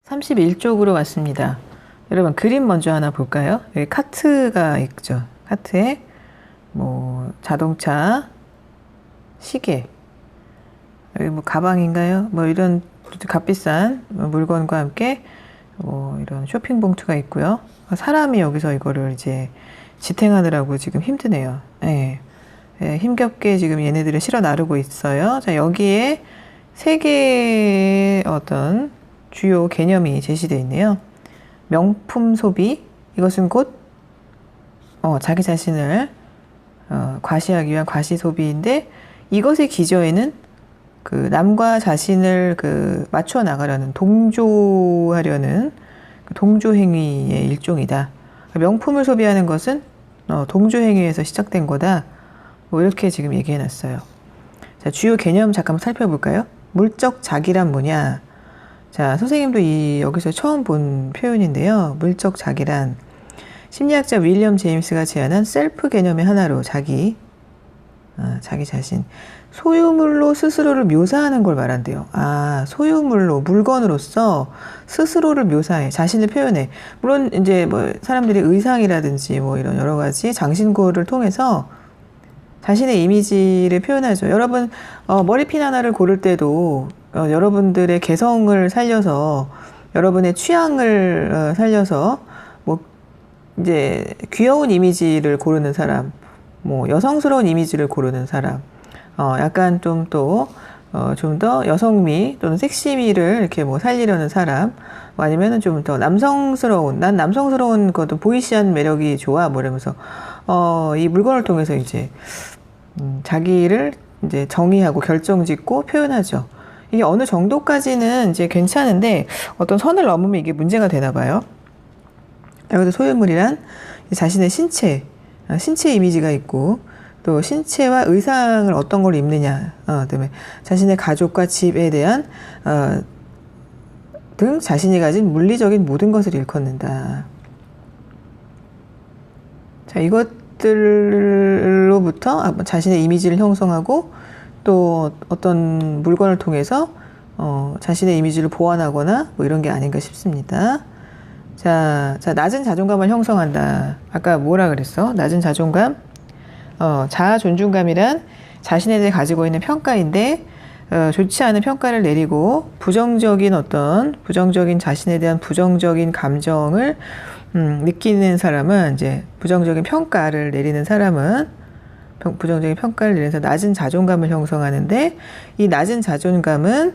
31쪽으로 왔습니다. 여러분 그림 먼저 하나 볼까요? 여기 카트가 있죠. 카트에 뭐 자동차, 시계, 여기 뭐 가방인가요? 뭐 이런 값비싼 물건과 함께 뭐 이런 쇼핑 봉투가 있고요. 사람이 여기서 이거를 이제 지탱하느라고 지금 힘드네요. 힘겹게 지금 얘네들을 실어 나르고 있어요. 자, 여기에 세 개의 어떤 주요 개념이 제시되어 있네요. 명품 소비, 이것은 곧 자기 자신을 과시하기 위한 과시 소비인데, 이것의 기저에는 그 남과 자신을 그 맞춰 나가려는 동조하려는 그 동조 행위의 일종이다. 명품을 소비하는 것은 동조 행위에서 시작된 거다. 뭐 이렇게 지금 얘기해 놨어요. 자, 주요 개념 잠깐 살펴볼까요? 물적 자기란 뭐냐? 자, 선생님도 여기서 처음 본 표현인데요. 물적 자기란 심리학자 윌리엄 제임스가 제안한 셀프 개념의 하나로 자기 자신, 소유물로 스스로를 묘사하는 걸 말한대요. 소유물로, 물건으로서 스스로를 묘사해, 자신을 표현해. 물론 이제 뭐 사람들이 의상이라든지 뭐 이런 여러 가지 장신구를 통해서 자신의 이미지를 표현하죠. 여러분 머리핀 하나를 고를 때도 여러분들의 개성을 살려서, 여러분의 취향을 살려서 뭐 이제 귀여운 이미지를 고르는 사람, 뭐 여성스러운 이미지를 고르는 사람, 약간 좀 더 여성미 또는 섹시미를 이렇게 뭐 살리려는 사람, 아니면은 좀 더 남성스러운, 난 남성스러운 것도 보이시한 매력이 좋아 뭐 이러면서 이 물건을 통해서 이제 자기를 이제 정의하고 결정짓고 표현하죠. 이게 어느 정도까지는 이제 괜찮은데 어떤 선을 넘으면 이게 문제가 되나 봐요. 여기서 소유물이란 자신의 신체 이미지가 있고 또 신체와 의상을 어떤 걸 입느냐, 그다음에 자신의 가족과 집에 대한 등 자신이 가진 물리적인 모든 것을 일컫는다. 자, 이것들로부터 자신의 이미지를 형성하고 또 어떤 물건을 통해서 자신의 이미지를 보완하거나 뭐 이런 게 아닌가 싶습니다. 자, 낮은 자존감을 형성한다. 아까 뭐라 그랬어? 낮은 자존감? 자아 존중감이란 자신에 대해 가지고 있는 평가인데 좋지 않은 평가를 내리고 부정적인 자신에 대한 부정적인 감정을 느끼는 사람은 이제 부정적인 평가를 내리는 사람은 낮은 자존감을 형성하는데 이 낮은 자존감은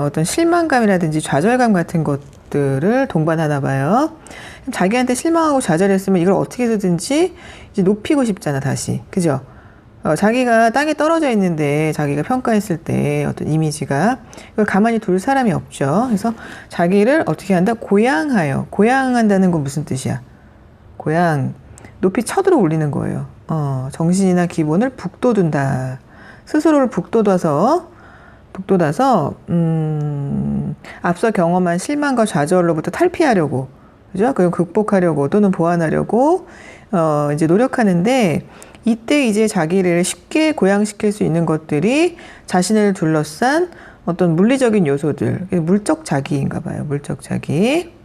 어떤 실망감이라든지 좌절감 같은 것들을 동반하나 봐요. 자기한테 실망하고 좌절했으면 이걸 어떻게 해서든지 이제 높이고 싶잖아, 다시. 그죠? 자기가 땅에 떨어져 있는데 자기가 평가했을 때 어떤 이미지가 이걸 가만히 둘 사람이 없죠. 그래서 자기를 어떻게 한다? 고양한다는 건 무슨 뜻이야? 높이 쳐들어 올리는 거예요. 정신이나 기본을 북돋운다. 스스로를 북돋아서 앞서 경험한 실망과 좌절로부터 탈피하려고, 그죠? 그걸 극복하려고 또는 보완하려고 이제 노력하는데 이때 이제 자기를 쉽게 고양시킬 수 있는 것들이 자신을 둘러싼 어떤 물리적인 요소들, 물적 자기인가 봐요.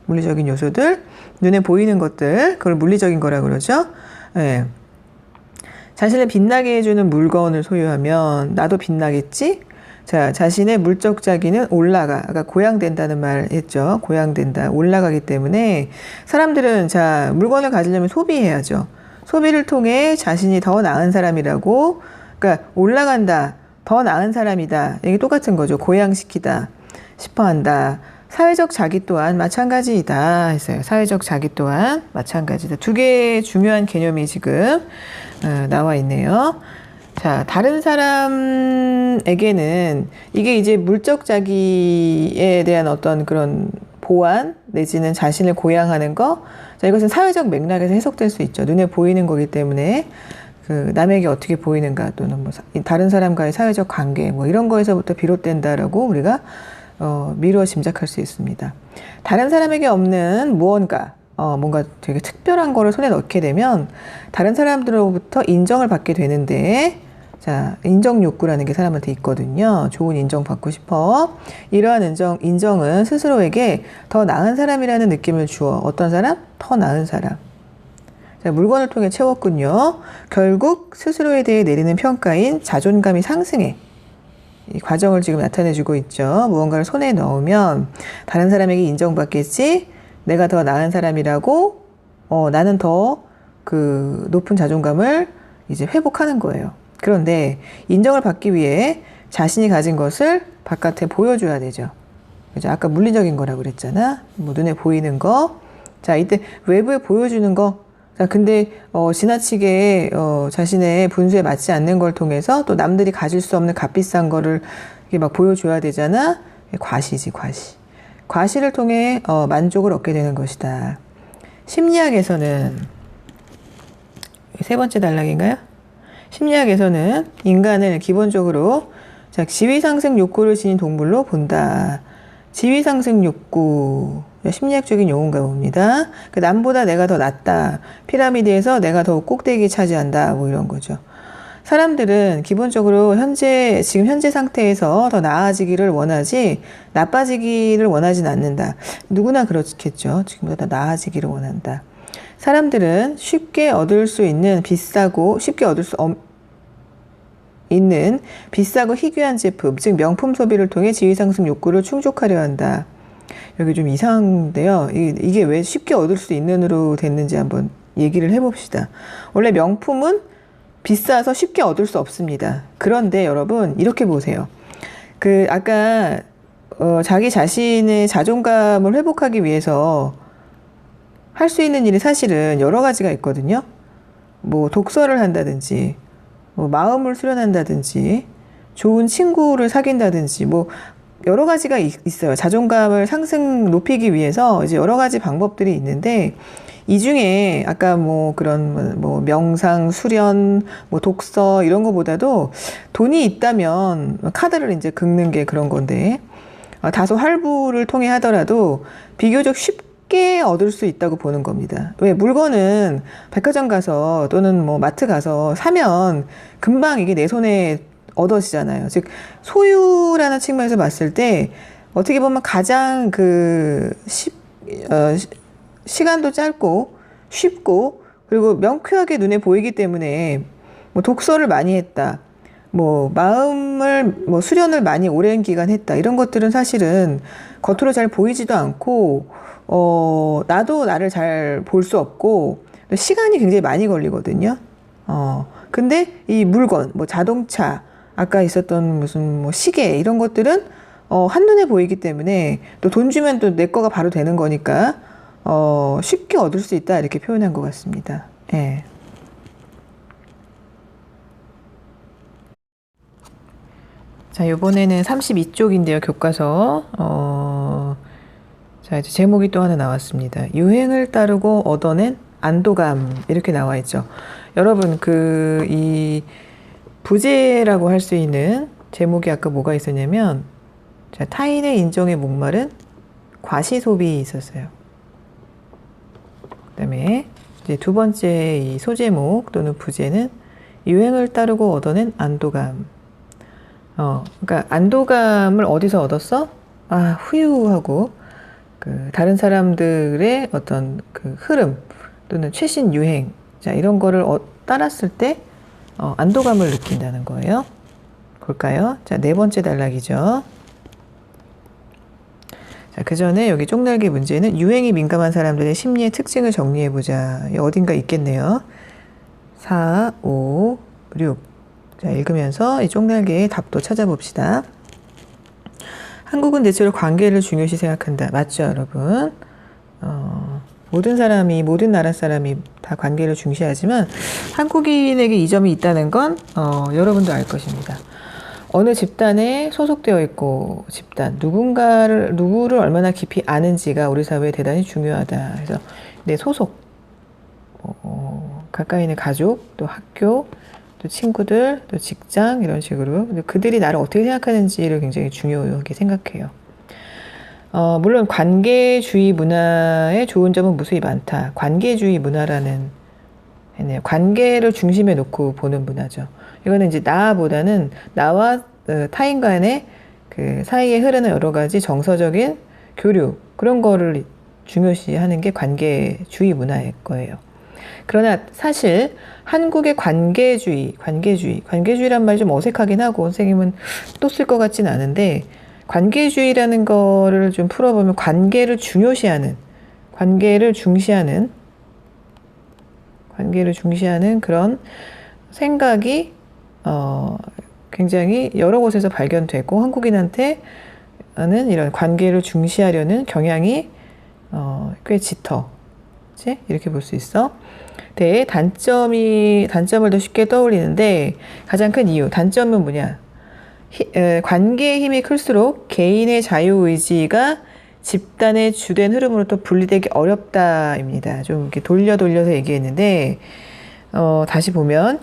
물리적인 요소들, 눈에 보이는 것들, 그걸 물리적인 거라 그러죠. 네. 자신을 빛나게 해주는 물건을 소유하면 나도 빛나겠지? 자, 자신의 물적 자기는 아까 고양된다는 말 했죠. 고양된다. 올라가기 때문에 사람들은 자, 물건을 가지려면 소비해야죠. 소비를 통해 자신이 더 나은 사람이라고, 그러니까 올라간다, 더 나은 사람이다. 이게 똑같은 거죠. 고양시키다 싶어 한다. 사회적 자기 또한 마찬가지이다 했어요. 사회적 자기 또한 마찬가지다. 두 개의 중요한 개념이 지금 나와 있네요. 자, 다른 사람에게는 이게 이제 물적 자기에 대한 어떤 그런 보완 내지는 자신을 고양하는 거. 자, 이것은 사회적 맥락에서 해석될 수 있죠. 눈에 보이는 거기 때문에 그 남에게 어떻게 보이는가 또는 뭐 다른 사람과의 사회적 관계 뭐 이런 거에서부터 비롯된다라고 우리가 미루어 짐작할 수 있습니다. 다른 사람에게 없는 무언가 뭔가 되게 특별한 거를 손에 넣게 되면 다른 사람들로부터 인정을 받게 되는데, 자, 인정 욕구라는 게 사람한테 있거든요. 좋은 인정 받고 싶어. 이러한 인정은 스스로에게 더 나은 사람이라는 느낌을 주어. 어떤 사람? 더 나은 사람. 자, 물건을 통해 채웠군요. 결국 스스로에 대해 내리는 평가인 자존감이 상승해. 이 과정을 지금 나타내주고 있죠. 무언가를 손에 넣으면 다른 사람에게 인정받겠지? 내가 더 나은 사람이라고, 나는 더 그 높은 자존감을 이제 회복하는 거예요. 그런데 인정을 받기 위해 자신이 가진 것을 바깥에 보여줘야 되죠. 그죠? 아까 물리적인 거라고 그랬잖아. 뭐 눈에 보이는 거. 자, 이때 외부에 보여주는 거. 자, 근데 지나치게 자신의 분수에 맞지 않는 걸 통해서 또 남들이 가질 수 없는 값비싼 거를 이렇게 막 보여줘야 되잖아. 과시지, 과시. 과시를 통해 만족을 얻게 되는 것이다. 심리학에서는 세 번째 단락인가요? 심리학에서는 인간을 기본적으로 자, 지위상승 욕구를 지닌 동물로 본다. 지위상승 욕구, 심리학적인 용어인가 봅니다. 그 남보다 내가 더 낫다. 피라미드에서 내가 더 꼭대기 차지한다. 뭐 이런 거죠. 사람들은 기본적으로 지금 현재 상태에서 더 나아지기를 원하지 나빠지기를 원하진 않는다. 누구나 그렇겠죠. 지금보다 더 나아지기를 원한다. 사람들은 쉽게 얻을 수 있는 비싸고 희귀한 제품, 즉 명품 소비를 통해 지위상승 욕구를 충족하려 한다. 여기 좀 이상한데요. 이게 왜 쉽게 얻을 수 있는으로 됐는지 한번 얘기를 해봅시다. 원래 명품은 비싸서 쉽게 얻을 수 없습니다. 그런데 여러분 이렇게 보세요. 아까 자기 자신의 자존감을 회복하기 위해서 할 수 있는 일이 사실은 여러 가지가 있거든요. 뭐 독서를 한다든지, 뭐 마음을 수련한다든지, 좋은 친구를 사귄다든지, 뭐 여러 가지가 있어요. 자존감을 높이기 위해서 이제 여러 가지 방법들이 있는데, 이 중에 아까 뭐 그런 뭐 명상, 수련, 뭐 독서 이런 거보다도 돈이 있다면 카드를 이제 긁는 게 그런 건데, 다소 할부를 통해 하더라도 비교적 쉽게 얻을 수 있다고 보는 겁니다. 왜? 물건은 백화점 가서 또는 뭐 마트 가서 사면 금방 이게 내 손에 얻어지잖아요. 즉, 소유라는 측면에서 봤을 때 어떻게 보면 가장 시간도 짧고 쉽고 그리고 명쾌하게 눈에 보이기 때문에 뭐 독서를 많이 했다. 뭐 마음을 뭐 수련을 많이 오랜 기간 했다. 이런 것들은 사실은 겉으로 잘 보이지도 않고 나도 나를 잘 볼 수 없고 시간이 굉장히 많이 걸리거든요. 근데 이 물건, 뭐 자동차, 아까 있었던 무슨 뭐 시계 이런 것들은 한눈에 보이기 때문에 또 돈 주면 또 내 거가 바로 되는 거니까 쉽게 얻을 수 있다 이렇게 표현한 것 같습니다. 예. 자, 이번에는 32쪽인데요, 교과서. 자, 이제 제목이 또 하나 나왔습니다. 유행을 따르고 얻어낸 안도감. 이렇게 나와 있죠. 여러분, 이 부재라고 할 수 있는 제목이 아까 뭐가 있었냐면, 자, 타인의 인정에 목마른 과시소비 있었어요. 그 다음에 이제 두 번째 이 소제목 또는 부제는 유행을 따르고 얻어낸 안도감. 그러니까 안도감을 어디서 얻었어? 후유하고 다른 사람들의 어떤 흐름 또는 최신 유행, 자, 이런 거를 따랐을 때 안도감을 느낀다는 거예요. 볼까요? 자, 네 번째 단락이죠. 자, 그 전에 여기 쪽날개 문제는 유행이 민감한 사람들의 심리의 특징을 정리해보자. 어딘가 있겠네요. 4, 5, 6. 자, 읽으면서 이 쪽날개의 답도 찾아봅시다. 한국은 대체로 관계를 중요시 생각한다. 맞죠, 여러분? 모든 나라 사람이 다 관계를 중시하지만 한국인에게 이 점이 있다는 건 여러분도 알 것입니다. 어느 집단에 소속되어 있고 누구를 얼마나 깊이 아는지가 우리 사회에 대단히 중요하다. 그래서 내 소속, 가까이 있는 가족, 또 학교, 또 친구들, 또 직장 이런 식으로 그들이 나를 어떻게 생각하는지를 굉장히 중요하게 생각해요. 물론 관계주의 문화의 좋은 점은 무수히 많다. 관계주의 문화라는 관계를 중심에 놓고 보는 문화죠. 이거는 이제 나보다는 나와 타인 간의 사이에 흐르는 여러 가지 정서적인 교류 그런 거를 중요시하는 게 관계주의 문화일 거예요. 그러나 사실 한국의 관계주의란 말이 좀 어색하긴 하고 선생님은 또 쓸 것 같진 않은데 관계주의라는 거를 좀 풀어보면 관계를 중시하는 그런 생각이 굉장히 여러 곳에서 발견되고 한국인한테는 이런 관계를 중시하려는 경향이 꽤 짙어. 그치? 이렇게 볼 수 있어. 단점을 더 쉽게 떠올리는데 가장 큰 이유, 단점은 뭐냐? 관계의 힘이 클수록 개인의 자유의지가 집단의 주된 흐름으로부터 분리되기 어렵다입니다. 좀 이렇게 돌려서 얘기했는데 다시 보면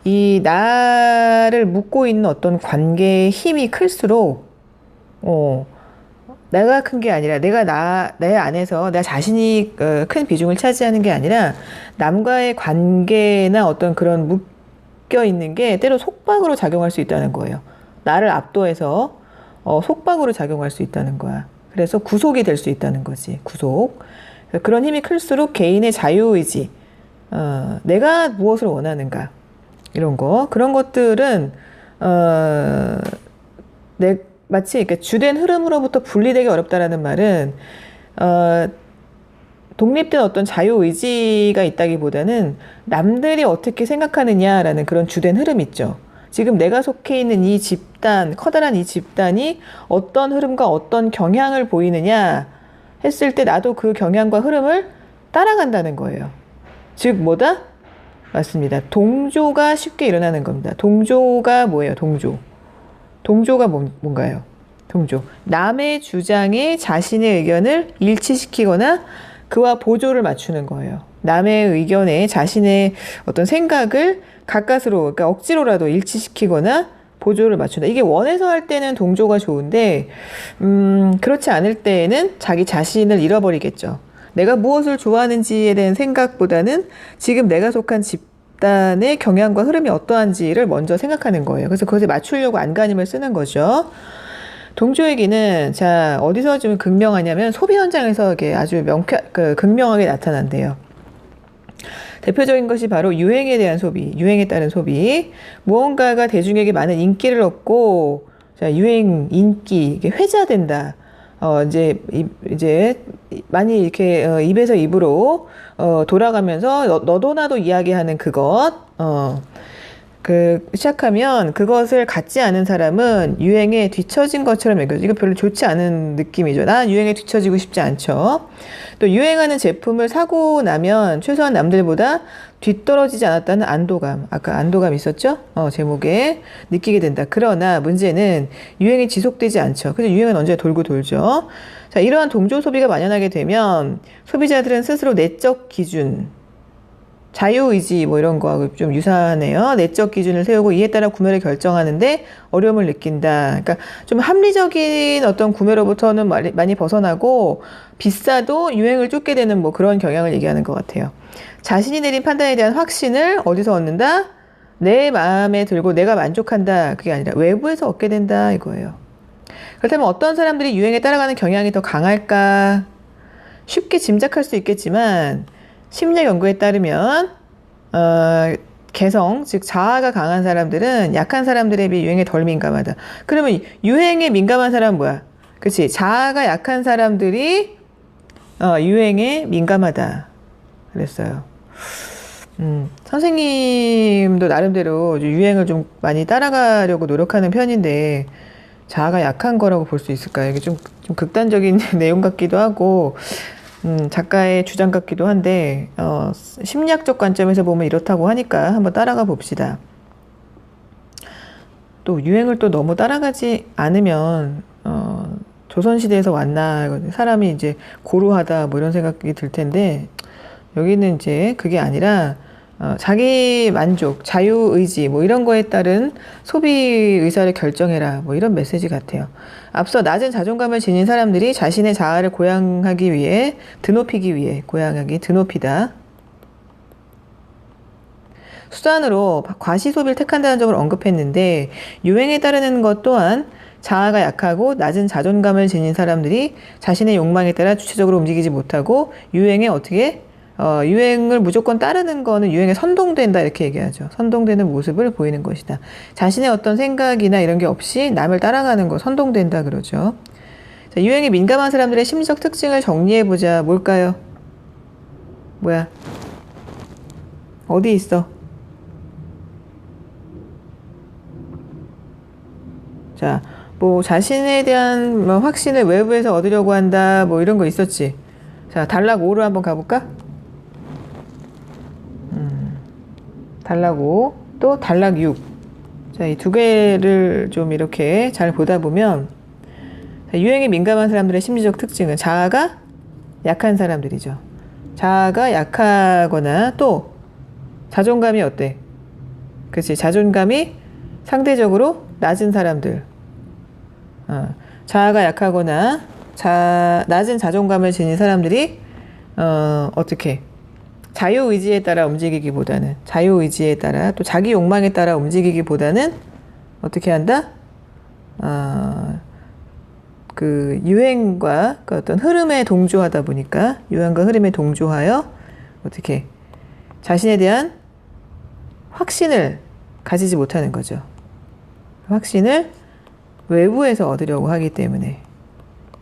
이 나를 묶고 있는 어떤 관계의 힘이 클수록 내가 큰 게 아니라 내 안에서 내 자신이 큰 비중을 차지하는 게 아니라 남과의 관계나 어떤 그런 묶여 있는 게 때로 속박으로 작용할 수 있다는 거예요. 나를 압도해서 속박으로 작용할 수 있다는 거야. 그래서 구속이 될 수 있다는 거지. 구속. 그런 힘이 클수록 개인의 자유의지, 내가 무엇을 원하는가 이런 거 그런 것들은 마치 이렇게 주된 흐름으로부터 분리되기 어렵다라는 말은 독립된 어떤 자유의지가 있다기보다는 남들이 어떻게 생각하느냐라는 그런 주된 흐름 있죠. 지금 내가 속해 있는 이 집단, 커다란 이 집단이 어떤 흐름과 어떤 경향을 보이느냐 했을 때 나도 그 경향과 흐름을 따라간다는 거예요. 즉 뭐다? 맞습니다. 동조가 쉽게 일어나는 겁니다. 동조가 뭐예요? 동조가 뭔가요? 동조. 남의 주장에 자신의 의견을 일치시키거나 그와 보조를 맞추는 거예요. 남의 의견에 자신의 어떤 생각을 가까스로, 그러니까 억지로라도 일치시키거나 보조를 맞춘다. 이게 원해서 할 때는 동조가 좋은데, 그렇지 않을 때에는 자기 자신을 잃어버리겠죠. 내가 무엇을 좋아하는지에 대한 생각보다는 지금 내가 속한 집단의 경향과 흐름이 어떠한지를 먼저 생각하는 거예요. 그래서 그것에 맞추려고 안간힘을 쓰는 거죠. 동조얘기는 자 어디서 좀 극명하냐면 소비 현장에서 이게 아주 극명하게 나타난대요. 대표적인 것이 바로 유행에 대한 소비, 유행에 따른 소비. 무언가가 대중에게 많은 인기를 얻고, 자, 유행, 인기, 이게 회자된다. 이제 많이 이렇게 입에서 입으로 돌아가면서 너도 나도 이야기하는 그것, 시작하면 그것을 갖지 않은 사람은 유행에 뒤처진 것처럼 여겨져. 이거 별로 좋지 않은 느낌이죠. 난 유행에 뒤처지고 싶지 않죠. 또 유행하는 제품을 사고 나면 최소한 남들보다 뒤떨어지지 않았다는 안도감. 아까 안도감 있었죠? 제목에 느끼게 된다. 그러나 문제는 유행이 지속되지 않죠. 그래서 유행은 언제 돌고 돌죠. 자, 이러한 동조 소비가 만연하게 되면 소비자들은 스스로 내적 기준, 자유의지 뭐 이런 거하고 좀 유사하네요. 내적 기준을 세우고 이에 따라 구매를 결정하는데 어려움을 느낀다. 그러니까 좀 합리적인 어떤 구매로부터는 많이 벗어나고 비싸도 유행을 쫓게 되는 뭐 그런 경향을 얘기하는 것 같아요. 자신이 내린 판단에 대한 확신을 어디서 얻는다? 내 마음에 들고 내가 만족한다. 그게 아니라 외부에서 얻게 된다 이거예요. 그렇다면 어떤 사람들이 유행에 따라가는 경향이 더 강할까? 쉽게 짐작할 수 있겠지만 심리학 연구에 따르면 개성, 즉 자아가 강한 사람들은 약한 사람들에 비해 유행에 덜 민감하다. 그러면 유행에 민감한 사람은 뭐야? 그치? 자아가 약한 사람들이 유행에 민감하다 그랬어요. 선생님도 나름대로 유행을 좀 많이 따라가려고 노력하는 편인데 자아가 약한 거라고 볼 수 있을까요? 이게 좀 극단적인 내용 같기도 하고 작가의 주장 같기도 한데 심리학적 관점에서 보면 이렇다고 하니까 한번 따라가 봅시다. 또 유행을 또 너무 따라가지 않으면 조선시대에서 왔나 사람이 이제 고루하다 뭐 이런 생각이 들 텐데 여기는 이제 그게 아니라 자기 만족, 자유의지 뭐 이런 거에 따른 소비 의사를 결정해라 뭐 이런 메시지 같아요. 앞서 낮은 자존감을 지닌 사람들이 자신의 자아를 고양하기 위해 드높이기 위해 고양하기 드높이다. 수단으로 과시 소비를 택한다는 점을 언급했는데 유행에 따르는 것 또한 자아가 약하고 낮은 자존감을 지닌 사람들이 자신의 욕망에 따라 주체적으로 움직이지 못하고 유행에 어떻게 유행을 무조건 따르는 거는 유행에 선동된다 이렇게 얘기하죠. 선동되는 모습을 보이는 것이다. 자신의 어떤 생각이나 이런 게 없이 남을 따라가는 거 선동된다 그러죠. 자, 유행에 민감한 사람들의 심리적 특징을 정리해보자. 뭘까요? 뭐야? 어디 있어? 자, 뭐 자신에 대한 뭐 확신을 외부에서 얻으려고 한다 뭐 이런 거 있었지. 자, 단락 5로 한번 가볼까? 단락 5, 또 단락 6. 자, 이 두 개를 좀 이렇게 잘 보다 보면 유행에 민감한 사람들의 심리적 특징은 자아가 약한 사람들이죠. 자아가 약하거나 또 자존감이 어때? 그치, 자존감이 상대적으로 낮은 사람들. 자아가 약하거나 낮은 자존감을 지닌 사람들이 어떻게? 자유의지에 따라 움직이기보다는 자유의지에 따라 또 자기 욕망에 따라 움직이기보다는 어떻게 한다? 그 유행과 그 어떤 흐름에 동조하다 보니까 유행과 흐름에 동조하여 어떻게 자신에 대한 확신을 가지지 못하는 거죠. 확신을 외부에서 얻으려고 하기 때문에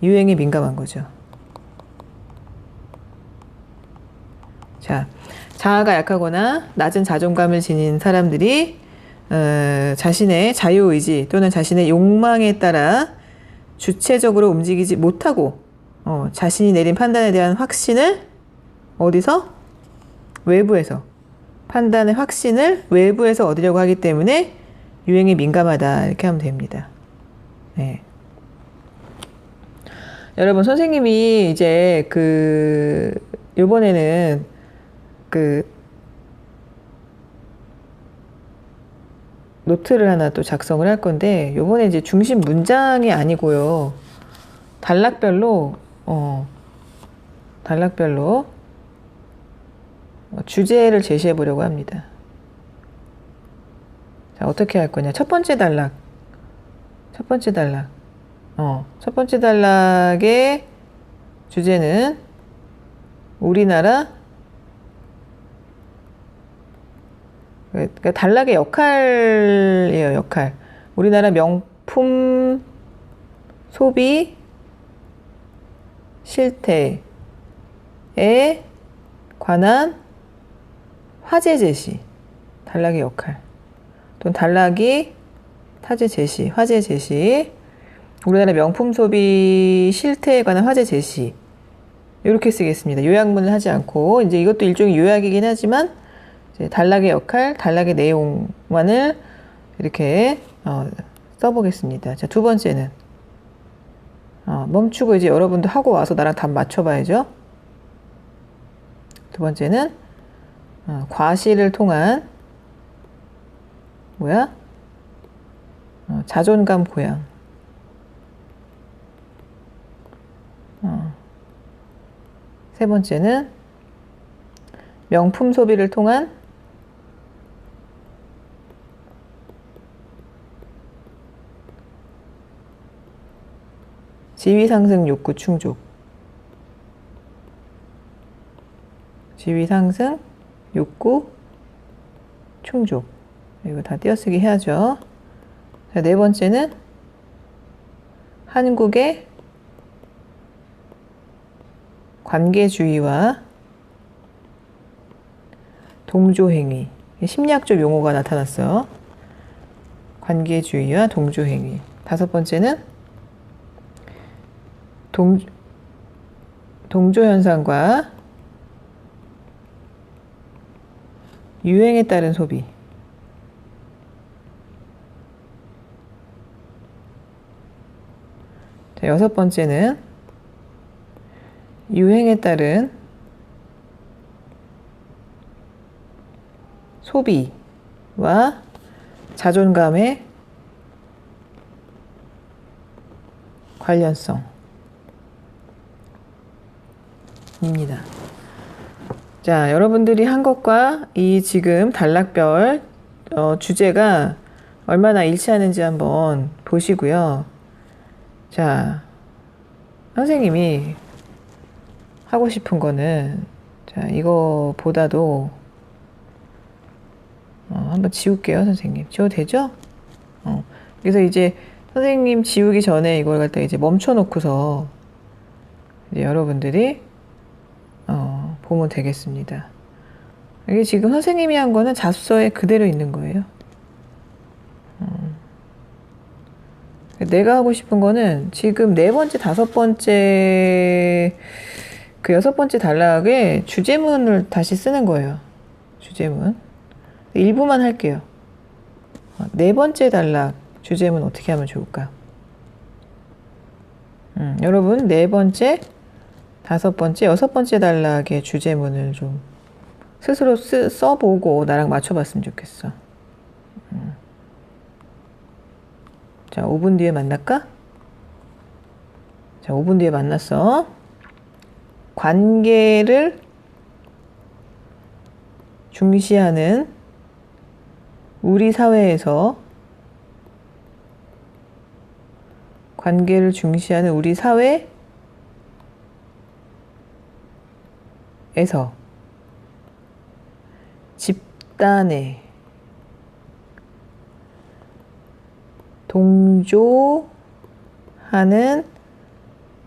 유행에 민감한 거죠. 자, 자아가 약하거나 낮은 자존감을 지닌 사람들이 자신의 자유의지 또는 자신의 욕망에 따라 주체적으로 움직이지 못하고 자신이 내린 판단에 대한 확신을 어디서? 외부에서 판단의 확신을 외부에서 얻으려고 하기 때문에 유행에 민감하다. 이렇게 하면 됩니다. 네. 여러분, 선생님이 이제 요번에는 노트를 하나 또 작성을 할 건데, 요번에 이제 중심 문장이 아니고요. 단락별로 주제를 제시해 보려고 합니다. 자, 어떻게 할 거냐. 첫 번째 단락의 주제는 우리나라, 그러니까 단락의 역할이에요, 역할. 우리나라 명품 소비 실태에 관한 화제 제시. 단락의 역할. 또는 단락이 화제 제시. 우리나라 명품 소비 실태에 관한 화제 제시. 이렇게 쓰겠습니다. 요약문을 하지 않고. 이제 이것도 일종의 요약이긴 하지만, 이제 단락의 역할, 단락의 내용만을 이렇게 써보겠습니다. 자, 두 번째는 멈추고 이제 여러분도 하고 와서 나랑 답 맞춰봐야죠. 두 번째는 과시를 통한 자존감 고양. 세 번째는 명품 소비를 통한 지위 상승 욕구 충족. 지위 상승 욕구 충족. 이거 다 띄어쓰기 해야죠. 자, 네 번째는 한국의 관계주의와 동조행위. 심리학적 용어가 나타났어요. 관계주의와 동조행위. 다섯 번째는 동조현상과 유행에 따른 소비. 자, 여섯 번째는 유행에 따른 소비와 자존감의 관련성 입니다. 자, 여러분들이 한 것과 이 지금 단락별 주제가 얼마나 일치하는지 한번 보시고요. 자, 선생님이 하고 싶은 거는, 자, 이거보다도 한번 지울게요, 선생님. 지워도 되죠? 그래서 이제 선생님 지우기 전에 이걸 갖다 이제 멈춰놓고서 이제 여러분들이 보면 되겠습니다. 이게 지금 선생님이 한 거는 자습서에 그대로 있는 거예요. 내가 하고 싶은 거는 지금 네 번째, 다섯 번째, 여섯 번째 단락에 주제문을 다시 쓰는 거예요. 주제문. 일부만 할게요. 네 번째 단락 주제문 어떻게 하면 좋을까? 여러분, 네 번째, 다섯 번째, 여섯 번째 단락의 주제문을 좀 스스로 써보고 나랑 맞춰봤으면 좋겠어. 자, 5분 뒤에 만날까? 자, 5분 뒤에 만났어. 관계를 중시하는 우리 사회에서 집단의 동조하는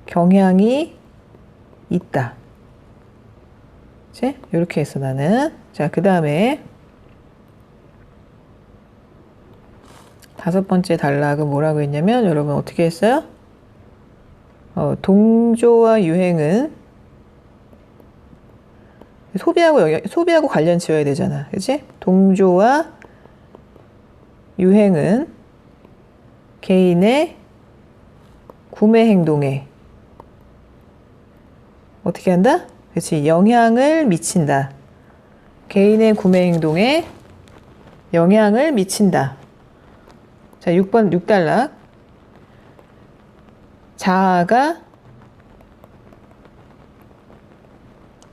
경향이 있다. 그치? 이렇게 했어, 나는. 자, 그 다음에 다섯 번째 단락은 뭐라고 했냐면, 여러분 어떻게 했어요? 동조와 유행은 소비하고 관련 지어야 되잖아. 그치? 동조와 유행은 개인의 구매 행동에 어떻게 한다? 그치? 영향을 미친다. 개인의 구매 행동에 영향을 미친다. 자, 6번, 6단락. 자아가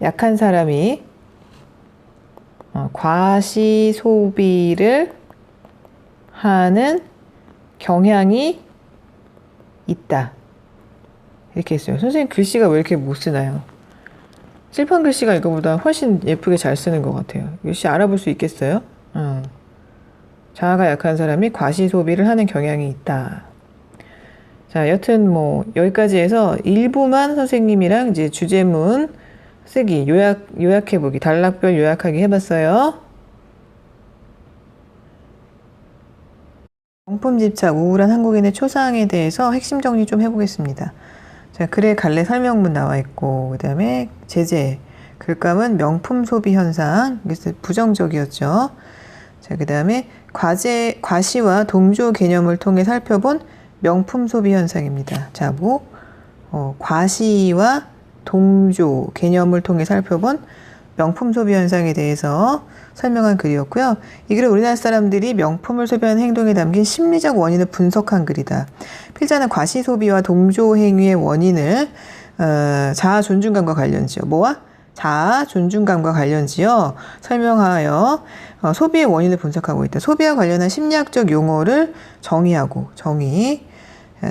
약한 사람이 과시 소비를 하는 경향이 있다. 이렇게 했어요. 선생님 글씨가 왜 이렇게 못 쓰나요? 칠판 글씨가 이거보다 훨씬 예쁘게 잘 쓰는 것 같아요. 글씨 알아볼 수 있겠어요? 자아가 약한 사람이 과시 소비를 하는 경향이 있다. 자, 여튼 뭐 여기까지 해서 일부만 선생님이랑 이제 주제문 쓰기, 요약해보기, 단락별 요약하기 해봤어요. 명품 집착, 우울한 한국인의 초상에 대해서 핵심 정리 좀 해보겠습니다. 자, 글의 갈래 설명문 나와 있고, 그 다음에 제재, 글감은 명품 소비 현상, 그래서 부정적이었죠. 자, 그 다음에 과시와 동조 개념을 통해 살펴본 명품 소비 현상입니다. 자, 과시와 동조 개념을 통해 살펴본 명품 소비 현상에 대해서 설명한 글이었고요. 이 글은 우리나라 사람들이 명품을 소비하는 행동에 담긴 심리적 원인을 분석한 글이다. 필자는 과시 소비와 동조 행위의 원인을 자아 존중감과 관련지어 뭐와? 자아 존중감과 관련지어 설명하여 소비의 원인을 분석하고 있다. 소비와 관련한 심리학적 용어를 정의하고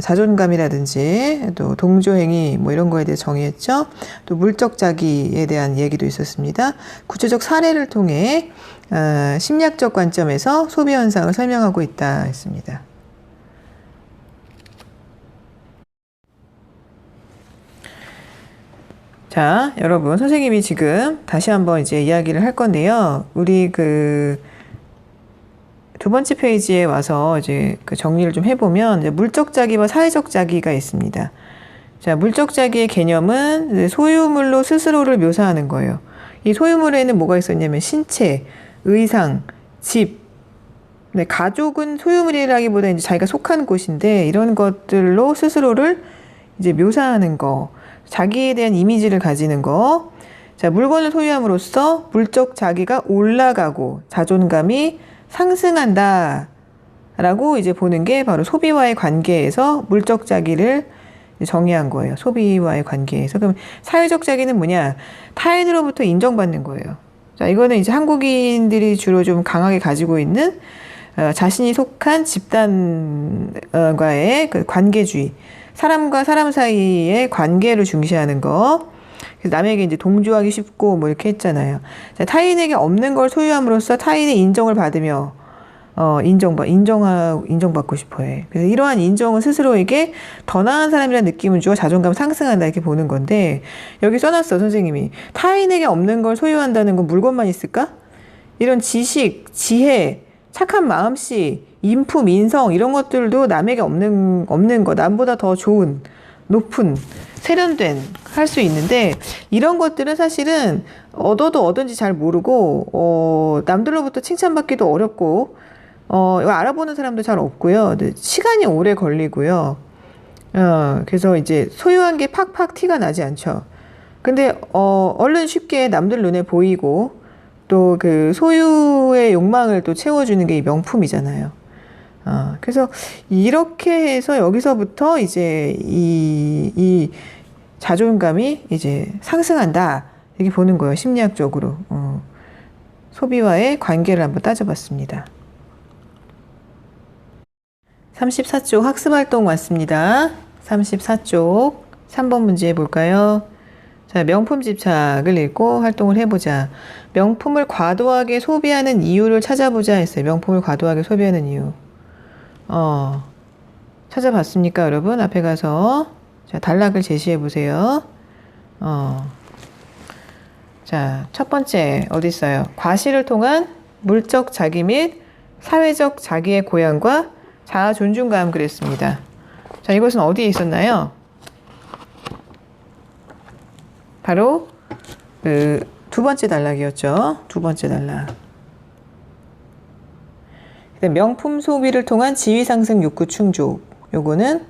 자존감이라든지 또 동조행위 뭐 이런 거에 대해 정의했죠. 또 물적 자기에 대한 얘기도 있었습니다. 구체적 사례를 통해 심리학적 관점에서 소비 현상을 설명하고 있다 했습니다. 자, 여러분 선생님이 지금 다시 한번 이제 이야기를 할 건데요. 우리 두 번째 페이지에 와서 이제 정리를 좀 해보면 이제 물적 자기와 사회적 자기가 있습니다. 자, 물적 자기의 개념은 소유물로 스스로를 묘사하는 거예요. 이 소유물에는 뭐가 있었냐면 신체, 의상, 집. 네, 가족은 소유물이라기보다 이제 자기가 속한 곳인데 이런 것들로 스스로를 이제 묘사하는 거, 자기에 대한 이미지를 가지는 거. 자, 물건을 소유함으로써 물적 자기가 올라가고 자존감이 상승한다 라고 이제 보는 게 바로 소비와의 관계에서 물적 자기를 정의한 거예요. 소비와의 관계에서. 그럼 사회적 자기는 뭐냐? 타인으로부터 인정받는 거예요. 자, 이거는 이제 한국인들이 주로 좀 강하게 가지고 있는 자신이 속한 집단과의 그 관계주의, 사람과 사람 사이의 관계를 중시하는 거. 남에게 이제 동조하기 쉽고 뭐 이렇게 했잖아요. 자, 타인에게 없는 걸 소유함으로써 타인의 인정을 받으며 인정받고 싶어해. 그래서 이러한 인정은 스스로에게 더 나은 사람이라는 느낌을 주어 자존감 상승한다 이렇게 보는 건데 여기 써놨어 선생님이. 타인에게 없는 걸 소유한다는 건 물건만 있을까? 이런 지식, 지혜, 착한 마음씨, 인품, 인성 이런 것들도 남에게 없는 거, 남보다 더 좋은, 높은, 세련된 할 수 있는데 이런 것들은 사실은 얻어도 얻은지 잘 모르고 남들로부터 칭찬받기도 어렵고 이거 알아보는 사람도 잘 없고요. 시간이 오래 걸리고요. 그래서 이제 소유한 게 팍팍 티가 나지 않죠. 근데 얼른 쉽게 남들 눈에 보이고 또 그 소유의 욕망을 또 채워주는 게 이 명품이잖아요. 그래서 이렇게 해서 여기서부터 이제 이 자존감이 이제 상승한다 이렇게 보는 거예요. 심리학적으로. 소비와의 관계를 한번 따져봤습니다. 34쪽 학습활동 왔습니다. 34쪽 3번 문제 볼까요? 자, 명품 집착을 읽고 활동을 해보자. 명품을 과도하게 소비하는 이유를 찾아보자 했어요. 명품을 과도하게 소비하는 이유. 찾아봤습니까, 여러분? 앞에 가서 자, 단락을 제시해 보세요. 자, 첫 번째 어디 있어요? 과시를 통한 물적 자기 및 사회적 자기의 고양과 자아 존중감 그랬습니다. 자, 이것은 어디에 있었나요? 바로 그 두 번째 단락이었죠. 두 번째 단락. 그다음 명품 소비를 통한 지위 상승 욕구 충족. 요거는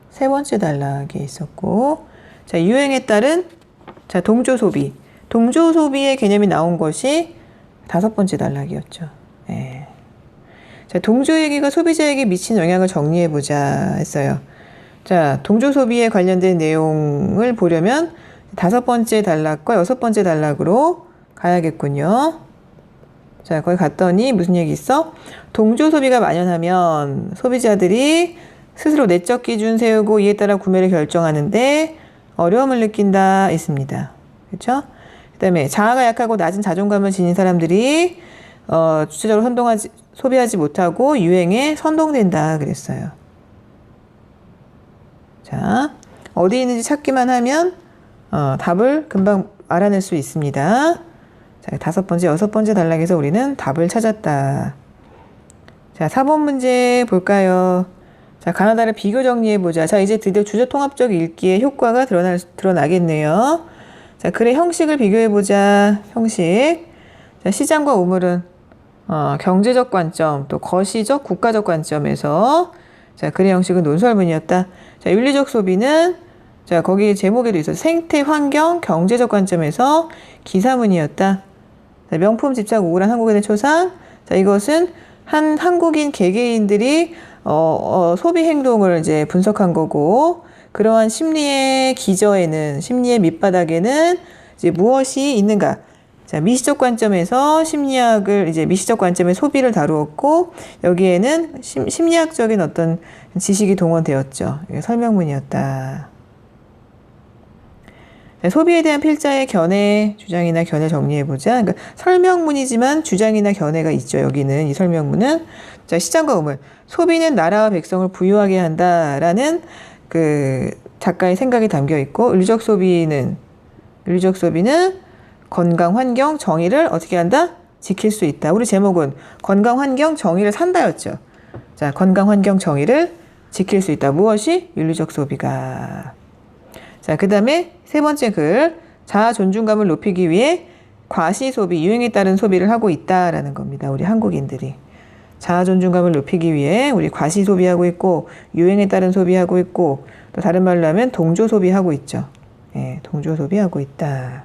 세 번째 단락에 있었고, 자, 유행에 따른 자, 동조 소비. 동조 소비의 개념이 나온 것이 다섯 번째 단락이었죠. 예. 자, 동조 얘기가 소비자에게 미친 영향을 정리해 보자 했어요. 자, 동조 소비에 관련된 내용을 보려면 다섯 번째 단락과 여섯 번째 단락으로 가야겠군요. 자, 거기 갔더니 무슨 얘기 있어? 동조 소비가 만연하면 소비자들이 스스로 내적 기준 세우고 이에 따라 구매를 결정하는데 어려움을 느낀다 있습니다. 그렇죠? 그다음에 자아가 약하고 낮은 자존감을 지닌 사람들이 주체적으로 소비하지 못하고 유행에 선동된다 그랬어요. 자, 어디 있는지 찾기만 하면 답을 금방 알아낼 수 있습니다. 자, 다섯 번째, 여섯 번째 단락에서 우리는 답을 찾았다. 자, 4번 문제 볼까요? 자, 가나다를 비교 정리해보자. 자, 이제 드디어 주제통합적 읽기의 효과가 드러나겠네요. 자, 글의 형식을 비교해보자. 형식. 자, 시장과 우물은 경제적 관점, 또 거시적, 국가적 관점에서 자, 글의 형식은 논설문이었다. 자, 윤리적 소비는 자, 거기 제목에도 있어. 생태, 환경, 경제적 관점에서 기사문이었다. 자, 명품 집착 우울한 한국인의 초상. 자, 이것은 한국인 개개인들이 소비 행동을 이제 분석한 거고, 그러한 심리의 기저에는, 심리의 밑바닥에는 이제 무엇이 있는가? 자, 미시적 관점에서 심리학을 이제 미시적 관점의 소비를 다루었고, 여기에는 심리학적인 어떤 지식이 동원되었죠. 이게 설명문이었다. 자, 소비에 대한 필자의 견해, 주장이나 견해 정리해보자. 그러니까 설명문이지만 주장이나 견해가 있죠. 여기는 이 설명문은. 자, 시장과 우물. 소비는 나라와 백성을 부유하게 한다라는 그 작가의 생각이 담겨 있고, 윤리적 소비는 건강, 환경, 정의를 어떻게 한다? 지킬 수 있다. 우리 제목은 건강, 환경, 정의를 산다였죠. 자, 건강, 환경, 정의를 지킬 수 있다. 무엇이? 윤리적 소비가. 자, 그 다음에 세 번째 글. 자아 존중감을 높이기 위해 과시 소비, 유행에 따른 소비를 하고 있다라는 겁니다. 우리 한국인들이. 자아 존중감을 높이기 위해 우리 과시 소비하고 있고, 유행에 따른 소비하고 있고, 또 다른 말로 하면 동조 소비하고 있죠. 예, 동조 소비하고 있다.